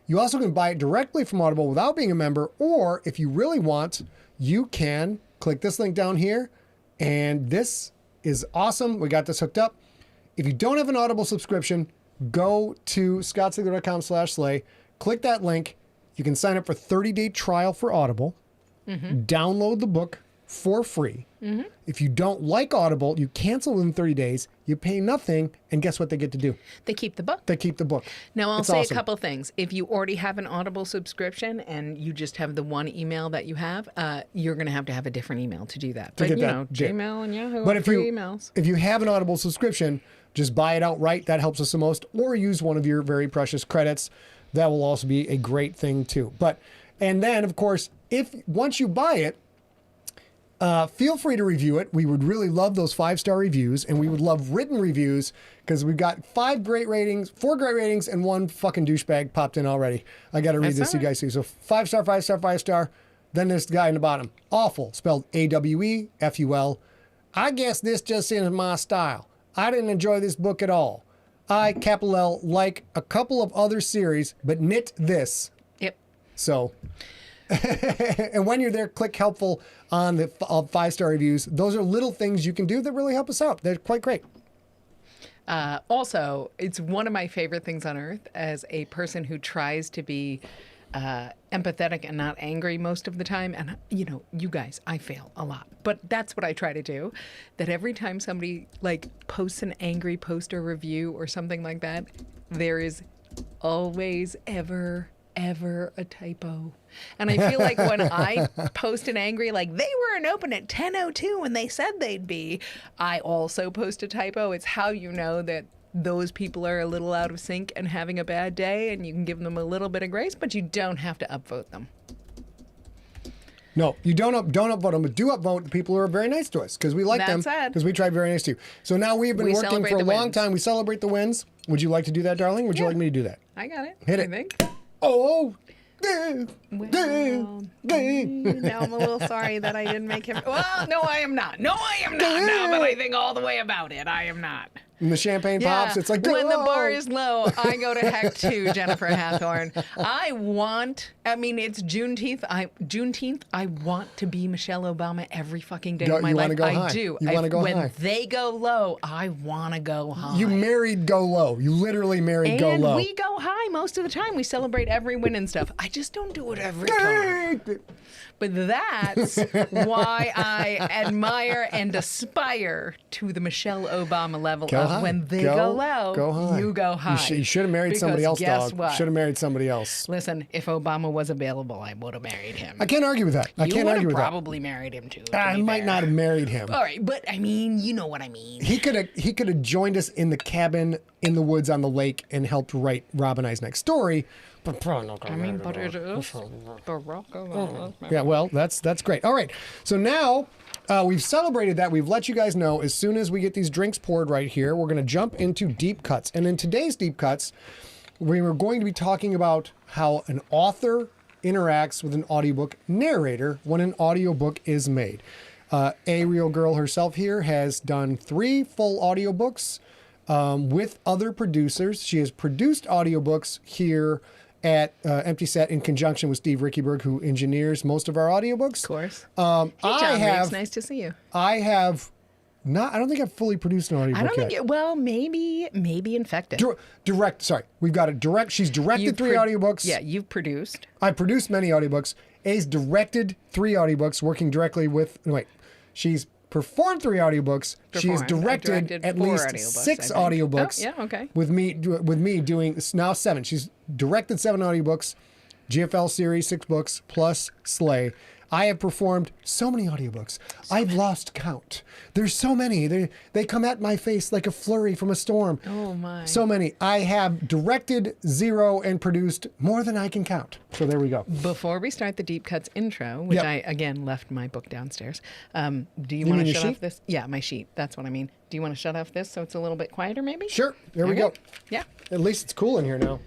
You also can buy it directly from Audible without being a member, or if you really want, you can click this link down here, and this is awesome. We got this hooked up. If you don't have an Audible subscription, go to scottsigler.com/slay, click that link. You can sign up for 30-day trial for Audible, download the book for free. If you don't like Audible, you cancel within 30 days, you pay nothing, and guess what they get to do? They keep the book. They keep the book. Now, I'll It's say awesome. a couple things. If you already have an Audible subscription and you just have the one email that you have, you're going to have a different email to do that. But, get you that, know, yeah. Gmail and Yahoo But are if free you emails. if you have an Audible subscription, just buy it outright. That helps us the most. Or use one of your very precious credits. That will also be a great thing too. And then, of course, if once you buy it, feel free to review it. We would really love those 5-star reviews, and we would love written reviews because we've got 4 great ratings, and 1 fucking douchebag popped in already. I got to read this, all you guys see. So 5-star, 5-star, 5-star. Then there's the guy in the bottom. Awful, spelled AWEFUL. I guess this just isn't my style. I didn't enjoy this book at all. I, capital L, like a couple of other series, but knit this. Yep. So, and when you're there, click helpful on the 5-star reviews. Those are little things you can do that really help us out. They're quite great. Also, it's one of my favorite things on earth as a person who tries to be empathetic and not angry most of the time. And, you know, you guys, I fail a lot. But that's what I try to do. That every time somebody, like, posts an angry post or review or something like that, there is always, ever a typo. And I feel like when I post an angry, like, they weren't open at 10:02 when they said they'd be, I also post a typo. It's how you know that those people are a little out of sync and having a bad day, and you can give them a little bit of grace, but you don't have to upvote them. No, you don't upvote them, but do upvote the people who are very nice to us because we like That's them it. because we try very nice to you. So now we've been We working celebrate for a the long wins. time. We celebrate the wins. Would you like to do that, darling? Would you Yeah. like me to do that? I got it. Hit I it. think. Oh, Well, now I'm a little sorry that I didn't make him. Well, no, I am not. No, I am not. Now that I think all the way about it, I am not. and the champagne pops. It's like, when the "Oh." bar is low, I go to heck too, Jennifer Hathorn. It's Juneteenth. I want to be Michelle Obama every fucking day Go- of my you life. wanna go high. I do. You wanna go when high. they go low, I want to go high. You married Go Low. You literally married Go and Low. we go high most of the time. We celebrate every win and stuff. I just don't do it every time. But that's why I admire and aspire to the Michelle Obama level Go of high. when they go low, Go high. you go high. You should have married somebody Because else, guess dog. what? Should have married somebody else. Listen, if Obama was available, I would have married him. I can't argue with that. I You can't would argue have with that. probably married him too. to I be might fair. not have married him. All right, but I mean, you know what I mean. He could have joined us in the cabin in the woods on the lake and helped write Rob and I's next story. But probably not gonna marry But him. it is Barack Obama. Yeah, well, that's great. All right, so now we've celebrated that. We've let you guys know as soon as we get these drinks poured right here, we're going to jump into deep cuts. And in today's deep cuts, we were going to be talking about how an author interacts with an audiobook narrator when an audiobook is made. A Real Girl herself here has done 3 full audiobooks with other producers. She has produced audiobooks here at Empty Set in conjunction with Steve Rickyberg, who engineers most of our audiobooks. Of course. Hey, I John have, Riggs, nice to see you. I have not. I don't think I've fully produced an audiobook I don't yet. think well, maybe Infected. Direct. Sorry, we've got a direct. She's directed You've 3 audiobooks. Yeah, you've produced. I produced many audiobooks. A's directed 3 audiobooks, working directly with. No, wait, she's performed 3 audiobooks. She has Performed. I directed at 4 least audiobooks, 6 I think. audiobooks. Oh, yeah, okay. With me doing now 7. She's directed 7 audiobooks. GFL series, 6 books plus Slay. I have performed so many audiobooks. I've lost count. There's so many. They come at my face like a flurry from a storm. Oh, my. So many. I have directed 0 and produced more than I can count. So there we go. Before we start the Deep Cuts intro, which Yep. I, again, left my book downstairs, do you mean want to your shut sheet? off this? Yeah, my sheet. That's what I mean. Do you want to shut off this so it's a little bit quieter, maybe? Sure. There we go. Okay. Yeah. At least it's cool in here now.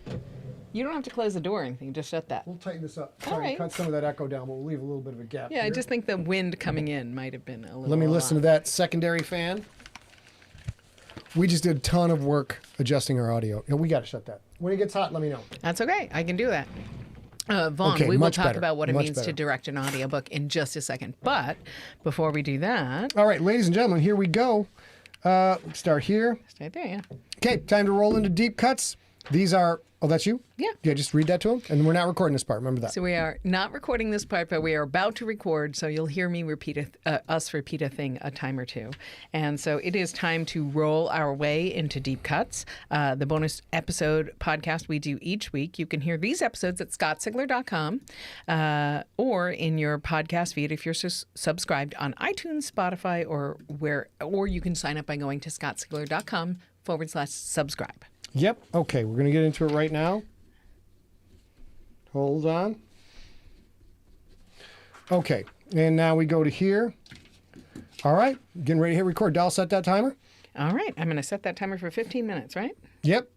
You don't have to close the door or anything. Just shut that. We'll tighten this up. All Try and right. cut some of that echo down, but we'll leave a little bit of a gap. Yeah, I here. just think the wind coming in might have been a little. Let me listen to that secondary fan. We just did a ton of work adjusting our audio. No, we got to shut that. When it gets hot, let me know. That's okay. I can do that. Vaughn, Okay, we will much talk better. about what it Much means better. to direct an audiobook in just a second. But before we do that, All right, ladies and gentlemen, here we go. Start here. stay there, yeah. Okay, time to roll into deep cuts. These are, oh, that's you? Yeah. Yeah, just read that to him. And we're not recording this part. Remember that. So we are not recording this part, but we are about to record. So you'll hear me repeat us repeat a thing a time or two. And so it is time to roll our way into Deep Cuts, the bonus episode podcast we do each week. You can hear these episodes at scottsigler.com or in your podcast feed if you're subscribed on iTunes, Spotify, or you can sign up by going to scottsigler.com/subscribe. Yep. Okay, we're going to get into it right now. Hold on. Okay, and now we go to here. All right, getting ready to hit record. Dial set that timer. All right. I'm going to set that timer for 15 minutes, right? Yep.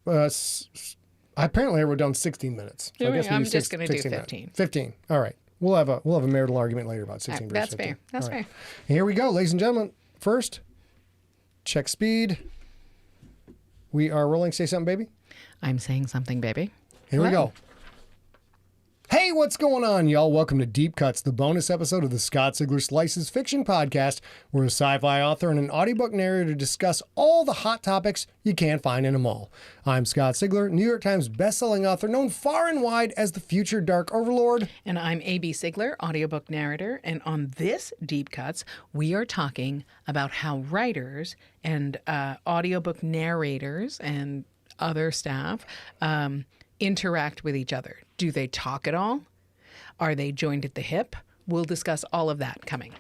Apparently I wrote down 16 minutes. So I guess we I'm do just going to do 16 minutes. 15. 15. All right. We'll have a marital argument later about 16 versus That's 15. fair. That's All right. fair. Here we go, ladies and gentlemen. First, check speed. We are rolling. Say something, baby. I'm saying something, baby. Here we Hello. go. Hey, what's going on, y'all? Welcome to Deep Cuts, the bonus episode of the Scott Sigler Slices Fiction Podcast, where a sci-fi author and an audiobook narrator discuss all the hot topics you can't find in a mall. I'm Scott Sigler, New York Times bestselling author, known far and wide as the future Dark Overlord. And I'm A.B. Sigler, audiobook narrator. And on this Deep Cuts, we are talking about how writers and audiobook narrators and other staff interact with each other. Do they talk at all? Are they joined at the hip? We'll discuss all of that coming.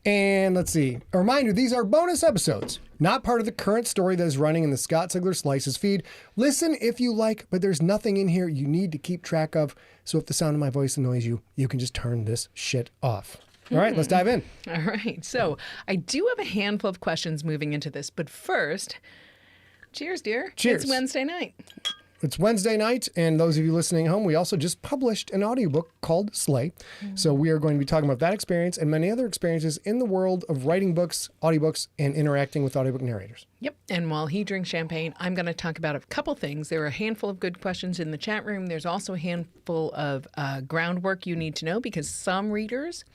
And let's see. A reminder, these are bonus episodes, not part of the current story that is running in the Scott Sigler Slices feed. Listen if you like, but there's nothing in here you need to keep track of. So if the sound of my voice annoys you, you can just turn this shit off. All right, let's dive in. All right. So I do have a handful of questions moving into this. But first, cheers, dear. Cheers. It's Wednesday night. It's Wednesday night, and those of you listening at home, we also just published an audiobook called Slay. So we are going to be talking about that experience and many other experiences in the world of writing books, audiobooks, and interacting with audiobook narrators. Yep. And while he drinks champagne, I'm going to talk about a couple things. There are a handful of good questions in the chat room. There's also a handful of groundwork you need to know because some readers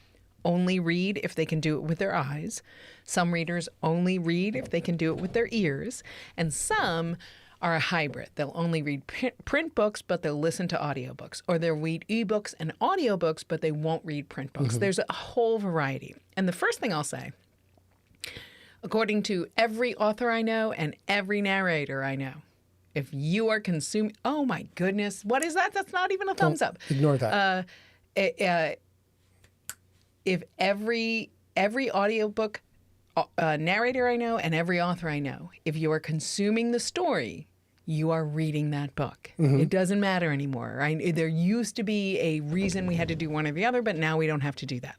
only read if they can do it with their eyes. Some readers only read if they can do it with their ears. And some are a hybrid. They'll only read print books, but they'll listen to audiobooks. Or they'll read ebooks and audiobooks, but they won't read print books. There's a whole variety. And the first thing I'll say, according to every author I know and every narrator I know, if you are consuming, oh my goodness, what is that? That's not even a thumbs up. Ignore that. If every audiobook narrator I know and every author I know, if you are consuming the story, you are reading that book. It doesn't matter anymore. There used to be a reason we had to do one or the other, but now we don't have to do that.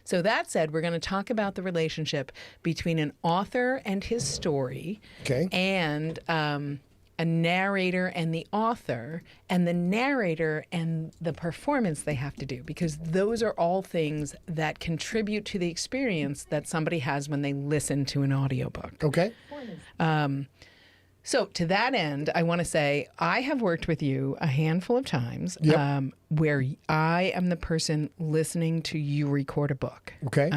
So that said, we're going to talk about the relationship between an author and his story, Okay. and a narrator and the author, and the narrator and the performance they have to do, because those are all things that contribute to the experience that somebody has when they listen to an audiobook. Okay. So to that end, I want to say I have worked with you a handful of times Yep. where I am the person listening to you record a book. Okay.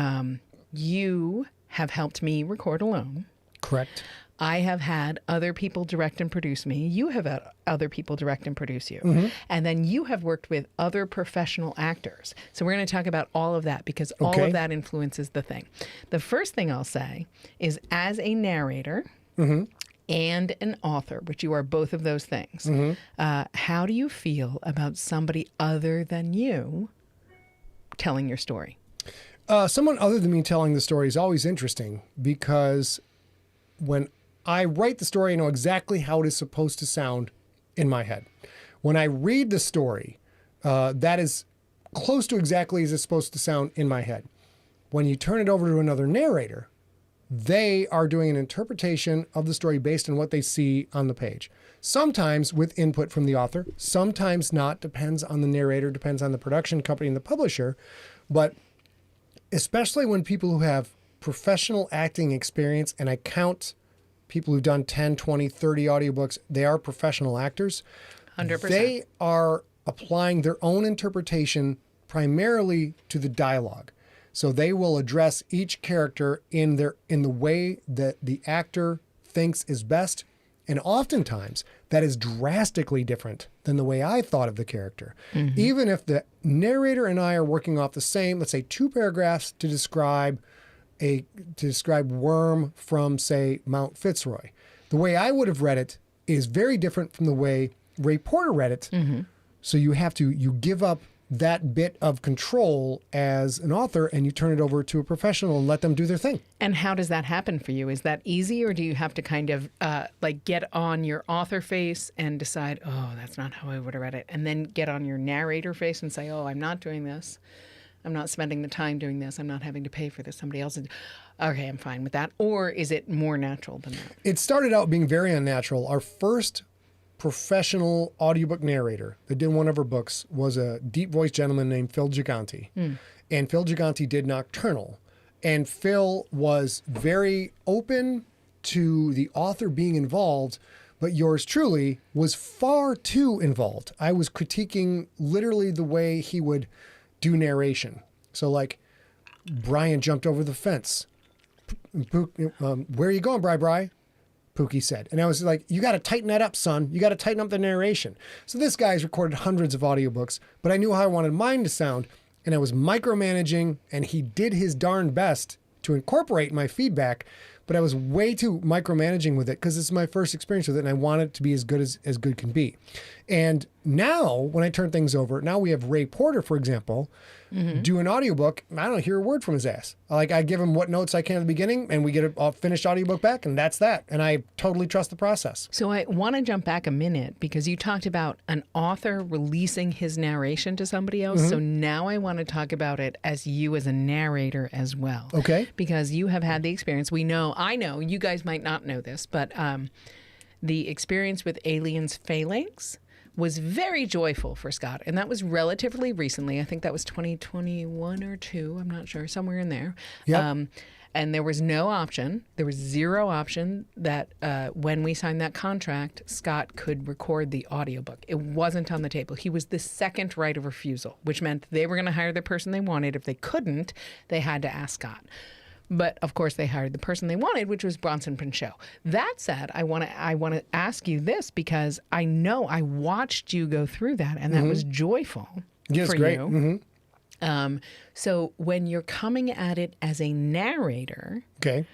You have helped me record alone. Correct. I have had other people direct and produce me. You have had other people direct and produce you. And then you have worked with other professional actors. So we're going to talk about all of that because all Okay. of that influences the thing. The first thing I'll say is as a narrator and an author, which you are both of those things, how do you feel about somebody other than you telling your story? Someone other than me telling the story is always interesting, because when I write the story, I know exactly how it is supposed to sound in my head. When I read the story, that is close to exactly as it's supposed to sound in my head. When you turn it over to another narrator, they are doing an interpretation of the story based on what they see on the page. Sometimes with input from the author, sometimes not, depends on the narrator, depends on the production company and the publisher. But especially when people who have professional acting experience, and I count people who've done 10, 20, 30 audiobooks, they are professional actors. 100%. They are applying their own interpretation primarily to the dialogue. So they will address each character in the way that the actor thinks is best. And oftentimes that is drastically different than the way I thought of the character. Mm-hmm. Even if the narrator and I are working off the same, let's say 2 paragraphs to describe Worm from, say, Mount Fitzroy. The way I would have read it is very different from the way Ray Porter read it. Mm-hmm. So you give up that bit of control as an author, and you turn it over to a professional and let them do their thing. And how does that happen for you? Is that easy, or do you have to kind of get on your author face and decide, oh, that's not how I would have read it, and then get on your narrator face and say, oh, I'm not doing this. I'm not spending the time doing this. I'm not having to pay for this. Somebody else is. Okay, I'm fine with that. Or is it more natural than that? It started out being very unnatural. Our first professional audiobook narrator that did one of her books was a deep voiced gentleman named Phil Gigante. And Phil Gigante did Nocturnal. And Phil was very open to the author being involved, but yours truly was far too involved. I was critiquing literally the way he would do narration. So like, Brian jumped over the fence. Where are you going, Bri? Pookie said. And I was like, you got to tighten that up, son. You got to tighten up the narration. So this guy's recorded hundreds of audiobooks, but I knew how I wanted mine to sound, and I was micromanaging, and he did his darn best to incorporate my feedback, but I was way too micromanaging with it because it's my first experience with it, and I want it to be as good as good can be. And now, when I turn things over, now we have Ray Porter, for example, do an audiobook. I don't hear a word from his ass. Like, I give him what notes I can at the beginning, and we get a finished audiobook back, and that's that. And I totally trust the process. So I want to jump back a minute, because you talked about an author releasing his narration to somebody else. So now I want to talk about it as you as a narrator as well. Okay. Because you have had the experience. I know, you guys might not know this, but the experience with Aliens Phalanx was very joyful for Scott. And that was relatively recently. I think that was 2021 or 2. I'm not sure. Somewhere in there. Yep. And there was no option. There was zero option that when we signed that contract, Scott could record the audiobook. It wasn't on the table. He was the second right of refusal, which meant they were going to hire the person they wanted. If they couldn't, they had to ask Scott. But of course, they hired the person they wanted, which was Bronson Pinchot. That said, I want to ask you this, because I know I watched you go through that, and that was joyful for great. you. So when you're coming at it as a narrator, okay,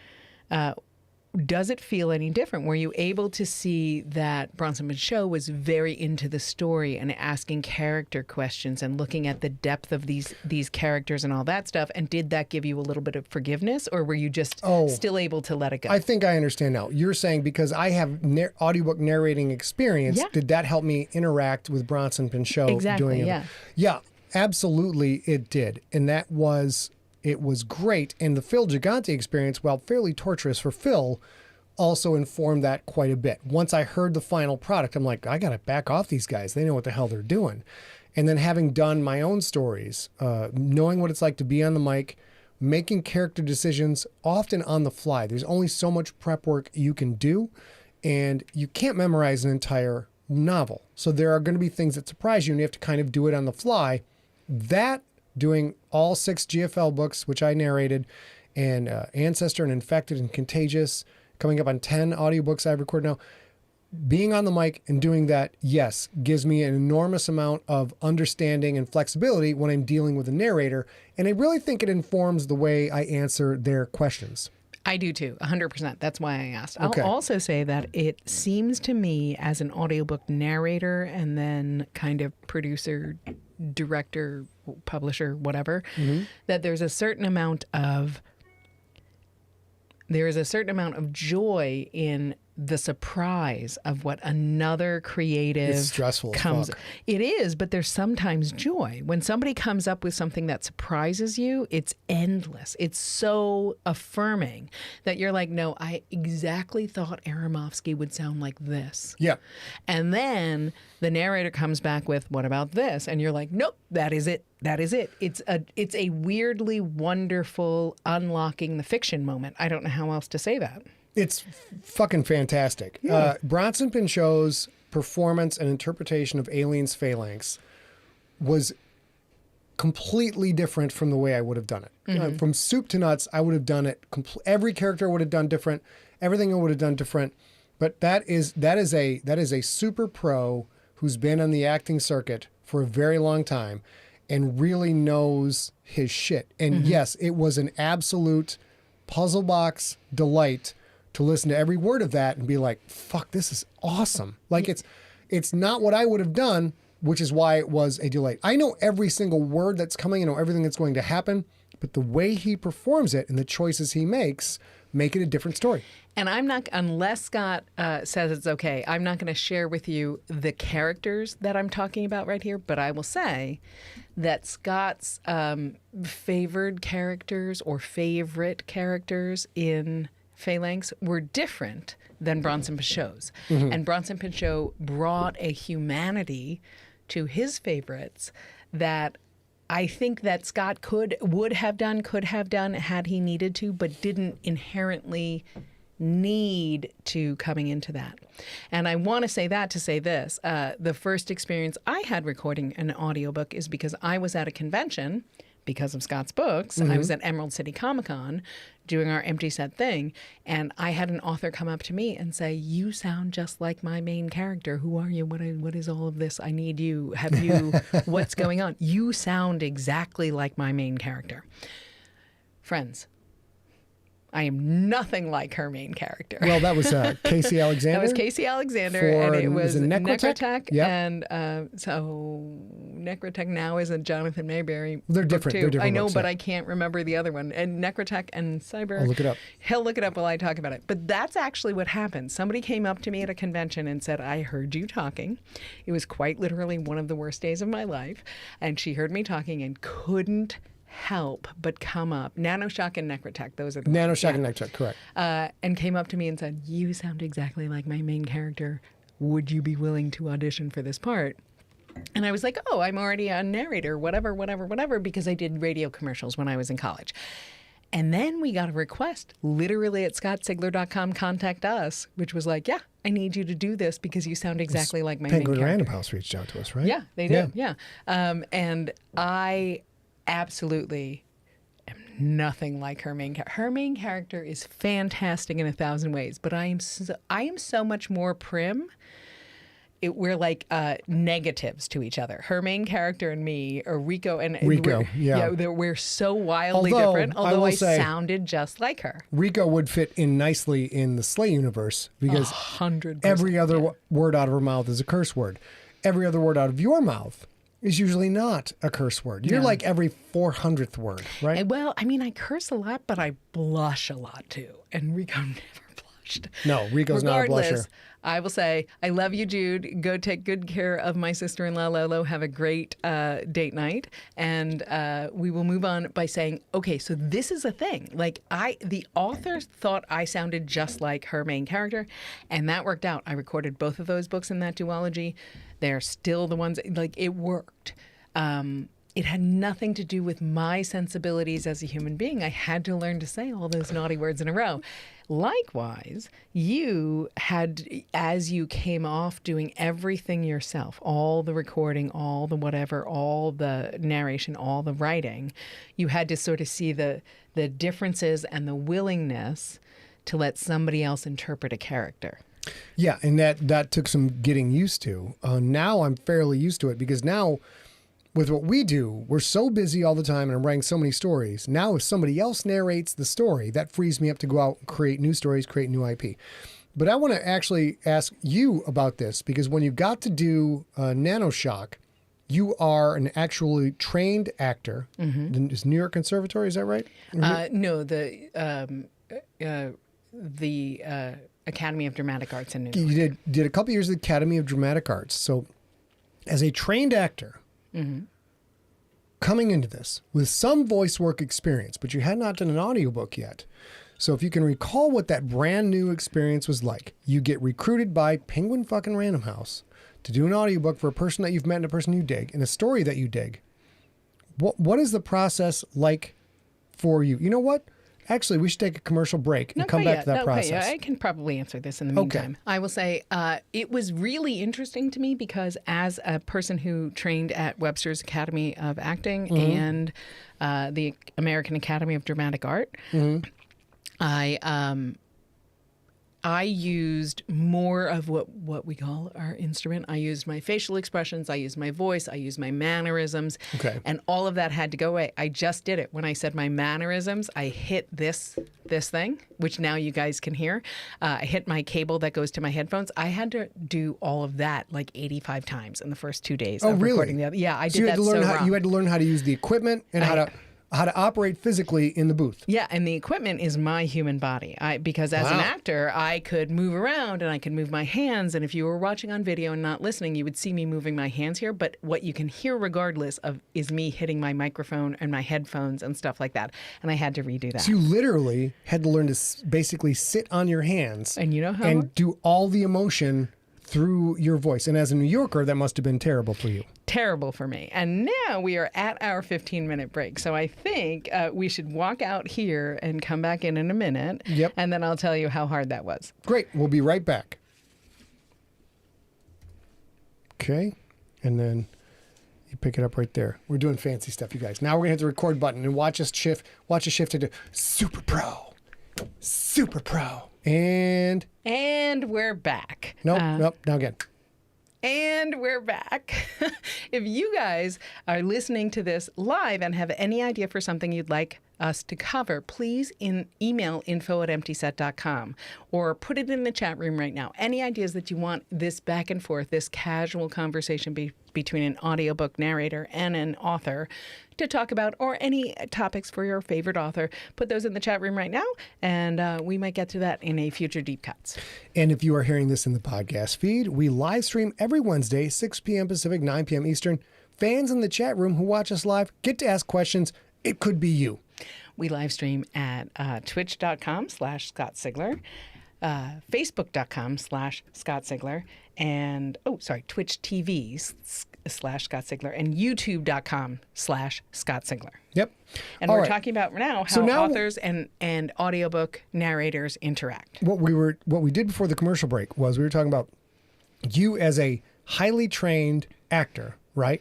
does it feel any different? Were you able to see that Bronson Pinchot was very into the story and asking character questions and looking at the depth of these characters and all that stuff? And did that give you a little bit of forgiveness, or were you just still able to let it go? I think I understand now. You're saying because I have audiobook narrating experience, did that help me interact with Bronson Pinchot? Exactly, Yeah, absolutely it did. And it was great. And the Phil Gigante experience, while fairly torturous for Phil, also informed that quite a bit. Once I heard the final product, I'm like, I got to back off these guys. They know what the hell they're doing. And then having done my own stories, knowing what it's like to be on the mic, making character decisions often on the fly. There's only so much prep work you can do, and you can't memorize an entire novel. So there are going to be things that surprise you, and you have to kind of do it on the fly. That doing all 6 GFL books, which I narrated, and Ancestor and Infected and Contagious, coming up on 10 audiobooks I've recorded now. Being on the mic and doing that, yes, gives me an enormous amount of understanding and flexibility when I'm dealing with a narrator. And I really think it informs the way I answer their questions. I do too, 100%. That's why I asked. Okay. I'll also say that it seems to me as an audiobook narrator and then kind of producer director, publisher, whatever, that there's a certain amount of joy in the surprise of what another creative It's stressful as comes. fuck. It is, but there's sometimes joy. When somebody comes up with something that surprises you, it's endless. It's so affirming that you're like, no, I exactly thought Aronofsky would sound like this. Yeah. And then the narrator comes back with, what about this? And you're like, nope, that is it. That is it. It's a weirdly wonderful unlocking the fiction moment. I don't know how else to say that. It's fucking fantastic. Yeah. Bronson Pinchot's performance and interpretation of Alien's Phalanx was completely different from the way I would have done it. From soup to nuts, I would have done it. Every character I would have done different. Everything I would have done different. But that is a super pro who's been on the acting circuit for a very long time and really knows his shit. And yes, it was an absolute puzzle box delight to listen to every word of that and be like, fuck, this is awesome. Like it's not what I would have done, which is why it was a delight. I know every single word that's coming, I know everything that's going to happen, but the way he performs it and the choices he makes make it a different story. And I'm not, unless Scott says it's okay, I'm not going to share with you the characters that I'm talking about right here, but I will say that Scott's favored characters or favorite characters in Phalanx were different than Bronson Pinchot's. And Bronson Pinchot brought a humanity to his favorites that I think that Scott could have done had he needed to, but didn't inherently need to coming into that. And I want to say that to say this. The first experience I had recording an audiobook is because I was at a convention because of Scott's books. I was at Emerald City Comic Con doing our empty set thing, and I had an author come up to me and say, "You sound just like my main character. Who are you? What is all of this? I need you. Have you? What's going on? You sound exactly like my main character." Friends, I am nothing like her main character. Well, that was Casey Alexander. That was Casey Alexander, For- and it was is it Necrotech? Necrotech. Yep. And so Necrotech now is a Jonathan Mayberry. They're book different. too. They're different I know, books, but yeah. I can't remember the other one. And Necrotech and Cyber. I'll look it up. He'll look it up while I talk about it. But that's actually what happened. Somebody came up to me at a convention and said, "I heard you talking." It was quite literally one of the worst days of my life. And she heard me talking and couldn't help but come up. Nanoshock and Necrotech, those are the Nanoshock and Necrotech, correct. and came up to me and said, "You sound exactly like my main character. Would you be willing to audition for this part?" And I was like, "Oh, I'm already a narrator, whatever," because I did radio commercials when I was in college. And then we got a request, literally at scottsigler.com, contact us, which was like, "Yeah, I need you to do this because you sound exactly like my main Penguin character." Random House reached out to us, right? Yeah, they did. Yeah. And I absolutely am nothing like her main character. Her main character is fantastic in 1,000 ways, but I am so much more prim. We're like negatives to each other. Her main character and me, or Rico and we're so wildly different. Although I sounded just like her. Rico would fit in nicely in the Slay universe because 100%. every other word out of her mouth is a curse word. Every other word out of your mouth is usually not a curse word. You're like every 400th word, right? Well, I mean, I curse a lot, but I blush a lot too. And Rico never blushed. No, Rico's not a blusher. I will say, I love you, Jude. Go take good care of my sister-in-law, Lolo. Have a great date night. And we will move on by saying, okay, so this is a thing. Like, the author thought I sounded just like her main character, and that worked out. I recorded both of those books in that duology. They're still the ones, like, it worked. It had nothing to do with my sensibilities as a human being. I had to learn to say all those naughty words in a row. Likewise, you had, as you came off doing everything yourself, all the recording, all the whatever, all the narration, all the writing, you had to sort of see the differences and the willingness to let somebody else interpret a character. Yeah, and that took some getting used to. Now I'm fairly used to it because now with what we do, we're so busy all the time and I'm writing so many stories. Now if somebody else narrates the story, that frees me up to go out and create new stories, create new IP. But I want to actually ask you about this because when you got to do Nanoshock, you are an actually trained actor. Is New York Conservatory, is that right? No, the Academy of Dramatic Arts in New York. You did a couple years at the Academy of Dramatic Arts. So as a trained actor, coming into this with some voice work experience, but you had not done an audiobook yet. So if you can recall what that brand new experience was like, you get recruited by Penguin fucking Random House to do an audiobook for a person that you've met and a person you dig and a story that you dig. What is the process like for you? You know what? Actually, we should take a commercial break and come back to that process. I can probably answer this in the meantime. Okay. I will say it was really interesting to me because as a person who trained at Webster's Academy of Acting and the American Academy of Dramatic Art, I used more of what we call our instrument. I used my facial expressions. I used my voice. I used my mannerisms. Okay. And all of that had to go away. I just did it. When I said my mannerisms, I hit this thing, which now you guys can hear. I hit my cable that goes to my headphones. I had to do all of that like 85 times in the first 2 days of recording the other. Yeah, I did that so wrong. You had to learn how to use the equipment and how to operate physically in the booth. Yeah, and the equipment is my human body. Because as an actor, I could move around and I could move my hands. And if you were watching on video and not listening, you would see me moving my hands here. But what you can hear regardless of is me hitting my microphone and my headphones and stuff like that. And I had to redo that. So you literally had to learn to basically sit on your hands and you know how and do all the emotion through your voice. And as a New Yorker, that must have been terrible for you. Terrible for me. And now we are at our 15-minute break. So I think we should walk out here and come back in a minute. Yep. And then I'll tell you how hard that was. Great. We'll be right back. Okay. And then you pick it up right there. We're doing fancy stuff, you guys. Now we're going to hit the record button and watch us shift to Super Pro. Super Pro. And we're back. Nope. Now again. And we're back. If you guys are listening to this live and have any idea for something you'd like us to cover, please email info@emptyset.com or put it in the chat room right now. Any ideas that you want this back and forth, this casual conversation between an audiobook narrator and an author to talk about, or any topics for your favorite author, put those in the chat room right now, and we might get to that in a future Deep Cuts. And if you are hearing this in the podcast feed, we live stream every Wednesday, 6 p.m. Pacific, 9 p.m. Eastern. Fans in the chat room who watch us live get to ask questions. It could be you. We live stream at twitch.com/Scott Sigler, facebook.com/Scott Sigler, and Twitch TV/Scott Sigler, and youtube.com/Scott Sigler. Yep. And we're talking about now how authors and audiobook narrators interact. What we did before the commercial break was we were talking about you as a highly trained actor, right?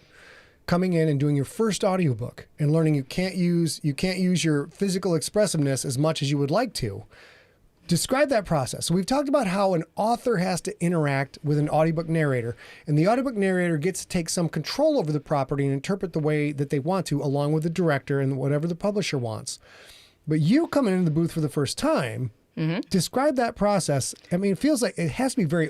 Coming in and doing your first audiobook and learning you can't use your physical expressiveness as much as you would like to. Describe that process. So we've talked about how an author has to interact with an audiobook narrator, and the audiobook narrator gets to take some control over the property and interpret the way that they want to, along with the director and whatever the publisher wants. But you coming into the booth for the first time, describe that process. I mean, it feels like it has to be very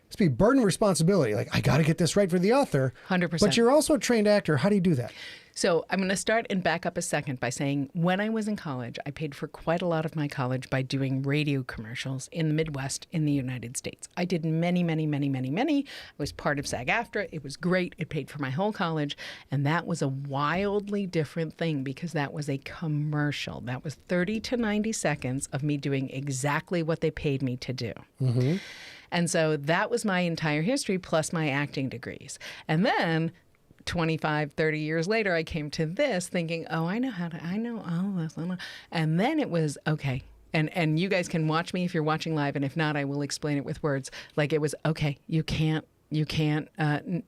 it's be burden responsibility. Like, I got to get this right for the author. 100%. But you're also a trained actor. How do you do that? So I'm going to start and back up a second by saying when I was in college, I paid for quite a lot of my college by doing radio commercials in the Midwest in the United States. I did many. I was part of SAG-AFTRA. It was great. It paid for my whole college. And that was a wildly different thing because that was a commercial. That was 30 to 90 seconds of me doing exactly what they paid me to do. Mm-hmm. And so that was my entire history plus my acting degrees. And then 25, 30 years later, I came to this thinking, I know all this. And then it was, okay. And you guys can watch me if you're watching live. And if not, I will explain it with words. Like it was, okay, you can't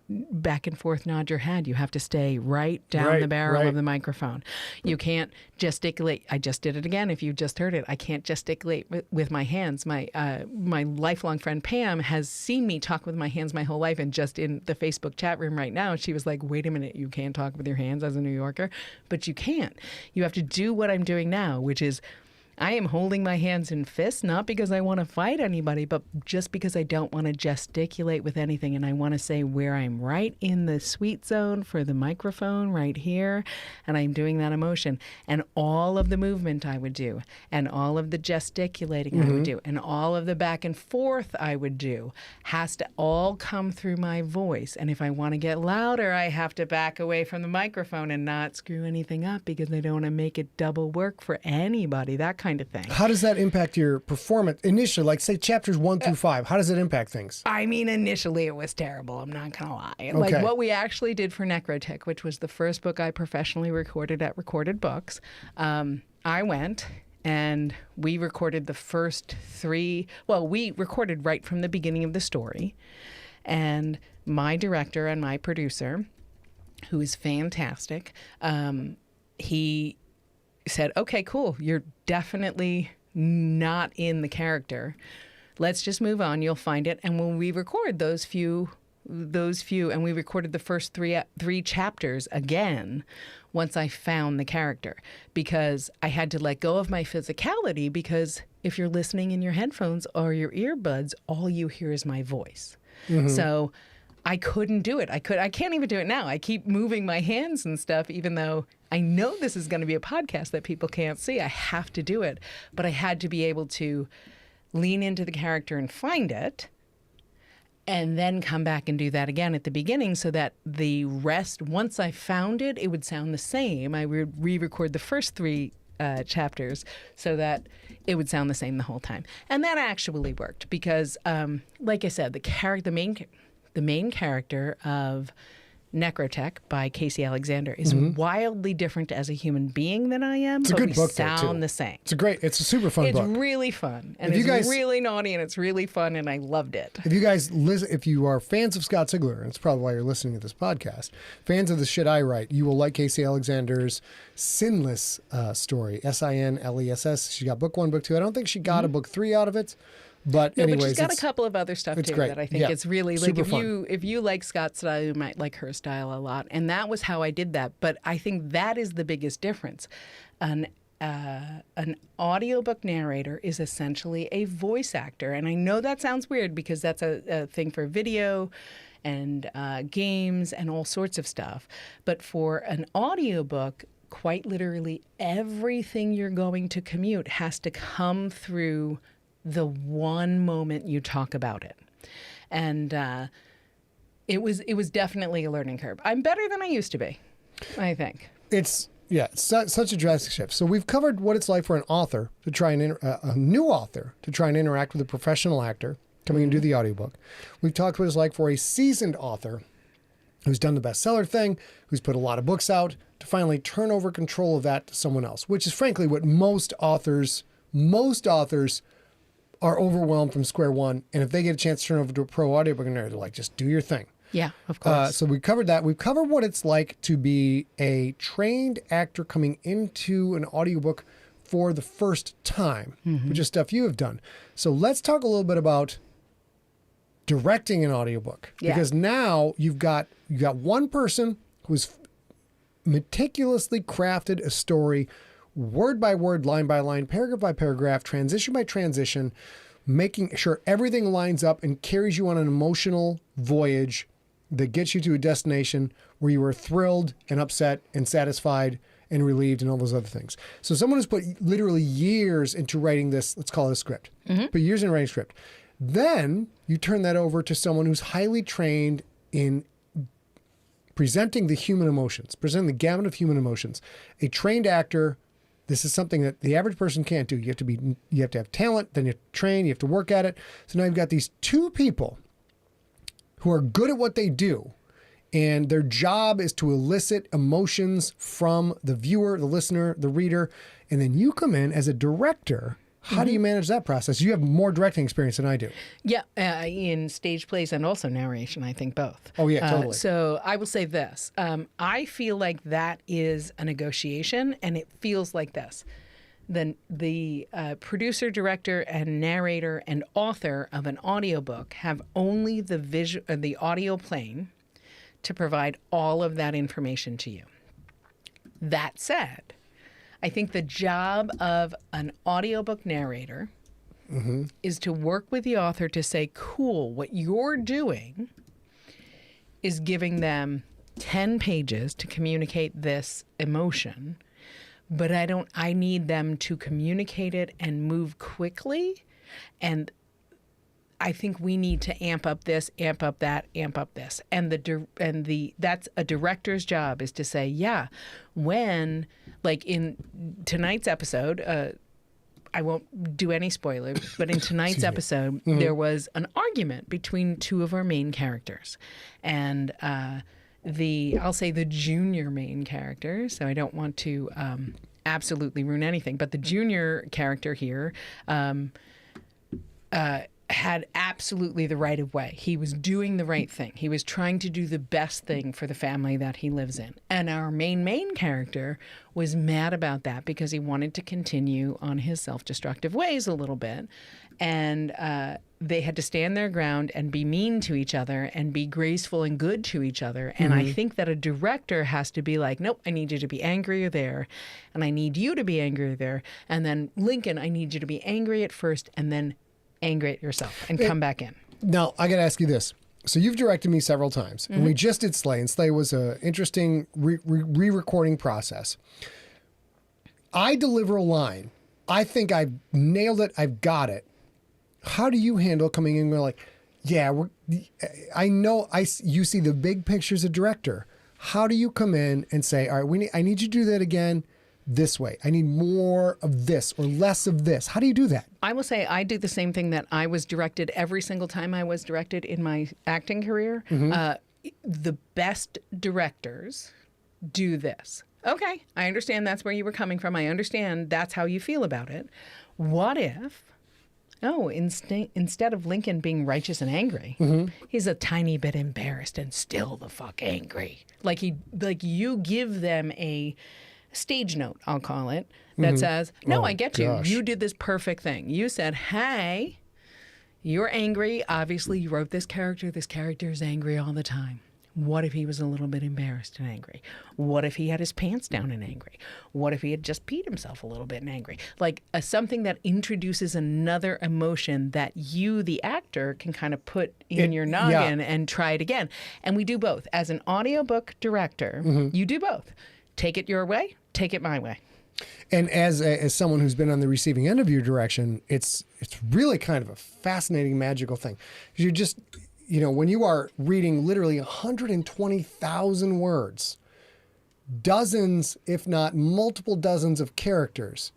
back and forth nod your head. You have to stay right down the barrel of the microphone. You can't gesticulate. I just did it again. If you just heard it, I can't gesticulate with my hands. My lifelong friend Pam has seen me talk with my hands my whole life, and just in the Facebook chat room right now, she was like, wait a minute, you can't talk with your hands as a New Yorker, but you can't. You have to do what I'm doing now, which is I am holding my hands in fists, not because I want to fight anybody, but just because I don't want to gesticulate with anything. And I want to say where I'm right in the sweet zone for the microphone right here. And I'm doing that emotion. And all of the movement I would do, and all of the gesticulating I would do, and all of the back and forth I would do has to all come through my voice. And if I want to get louder, I have to back away from the microphone and not screw anything up because I don't want to make it double work for anybody, that kind of thing. How does that impact your performance initially? Like, say, chapters 1 through 5. How does it impact things? I mean, initially it was terrible. I'm not going to lie. Okay. Like what we actually did for Necrotech, which was the first book I professionally recorded at Recorded Books, I went and we recorded the first 3. Well, we recorded right from the beginning of the story. And my director and my producer, who is fantastic, he said, okay, cool. You're definitely not in the character. Let's just move on. You'll find it. And when we record those few, and we recorded the first three chapters again, once I found the character, because I had to let go of my physicality, because if you're listening in your headphones or your earbuds, all you hear is my voice. So I couldn't do it. I can't even do it now. I keep moving my hands and stuff, even though I know this is going to be a podcast that people can't see. I have to do it. But I had to be able to lean into the character and find it, and then come back and do that again at the beginning, so that the rest, once I found it, it would sound the same. I would re-record the first 3 chapters so that it would sound the same the whole time. And that actually worked because, like I said, the main character of Necrotech by Casey Alexander is wildly different as a human being than I am, it's a but good we book, sound the same. It's a super fun book. It's really fun, and it's really naughty, and it's really fun, and I loved it. If you guys listen, if you are fans of Scott Sigler, and it's probably why you're listening to this podcast, fans of the shit I write, you will like Casey Alexander's Sinless story, Sinless. She got book 1, book 2. I don't think she got a book 3 out of it. But anyways, but she's got a couple of other stuff too great. that I think it's really like Super if you like Scott's style, you might like her style a lot. And that was how I did that. But I think that is the biggest difference. An audiobook narrator is essentially a voice actor, and I know that sounds weird because that's a thing for video and games and all sorts of stuff. But for an audiobook, quite literally everything you're going to commute has to come through the one moment you talk about it. And it was definitely a learning curve. I'm better than I used to be, I think. It's such a drastic shift. So we've covered what it's like for an author to try and a new author to try and interact with a professional actor coming and do the audiobook. We've talked what it's like for a seasoned author who's done the bestseller thing, who's put a lot of books out, to finally turn over control of that to someone else, which is frankly what most authors are overwhelmed from square one. And if they get a chance to turn over to a pro audiobook narrator, they're like, just do your thing. Yeah, of course. So we covered that. We've covered what it's like to be a trained actor coming into an audiobook for the first time, which is stuff you have done. So let's talk a little bit about directing an audiobook. Yeah. Because now you've got one person who's meticulously crafted a story, word by word, line by line, paragraph by paragraph, transition by transition, making sure everything lines up and carries you on an emotional voyage that gets you to a destination where you are thrilled and upset and satisfied and relieved and all those other things. So someone who's put literally years into writing this, let's call it a script, put years in writing a script. Then you turn that over to someone who's highly trained in presenting the human emotions, presenting the gamut of human emotions. A trained actor, this is something that the average person can't do. You have to have talent, then you have to train, you have to work at it. So now you've got these 2 people who are good at what they do, and their job is to elicit emotions from the viewer, the listener, the reader, and then you come in as a director. How do you manage that process? You have more directing experience than I do. Yeah, in stage plays and also narration, I think both. Oh, yeah, totally. So I will say this. I feel like that is a negotiation, and it feels like this. The producer, director, and narrator and author of an audiobook have only the audio plane to provide all of that information to you. That said, I think the job of an audiobook narrator is to work with the author to say, cool, what you're doing is giving them 10 pages to communicate this emotion, but I need them to communicate it and move quickly. And I think we need to amp up this, amp up that, amp up this. And that's a director's job, is to say, yeah, when, like in tonight's episode, I won't do any spoilers, but in tonight's episode, there was an argument between two of our main characters. And I'll say the junior main character, so I don't want to absolutely ruin anything, but the junior character here had absolutely the right of way. He was doing the right thing. He was trying to do the best thing for the family that he lives in. And our main character was mad about that because he wanted to continue on his self-destructive ways a little bit. And they had to stand their ground and be mean to each other and be graceful and good to each other. And I think that a director has to be like, nope, I need you to be angrier there. And I need you to be angrier there. And then Lincoln, I need you to be angry at first and then angry at yourself and come back in. Now, I got to ask you this. So you've directed me several times, and we just did Slay, and Slay was an interesting re-recording process. I deliver a line. I think I've nailed it. I've got it. How do you handle coming in and going like, yeah, I know you see the big picture as a director. How do you come in and say, all right, I need you to do that again this way. I need more of this or less of this. How do you do that? I will say I do the same thing that I was directed every single time I was directed in my acting career. The best directors do this. Okay, I understand that's where you were coming from. I understand that's how you feel about it. What if, instead of Lincoln being righteous and angry, he's a tiny bit embarrassed and still the fuck angry. Like you give them a stage note, I'll call it, that says, no, I get you. Gosh. You did this perfect thing. You said, hey, you're angry. Obviously, you wrote this character. This character is angry all the time. What if he was a little bit embarrassed and angry? What if he had his pants down and angry? What if he had just peed himself a little bit and angry? Like something that introduces another emotion that you, the actor, can kind of put in your noggin and try it again. And we do both. As an audiobook director, you do both. Take it your way, take it my way. And as someone who's been on the receiving end of your direction, it's really kind of a fascinating, magical thing. You're just, when you are reading literally 120,000 words, dozens, if not multiple dozens of characters,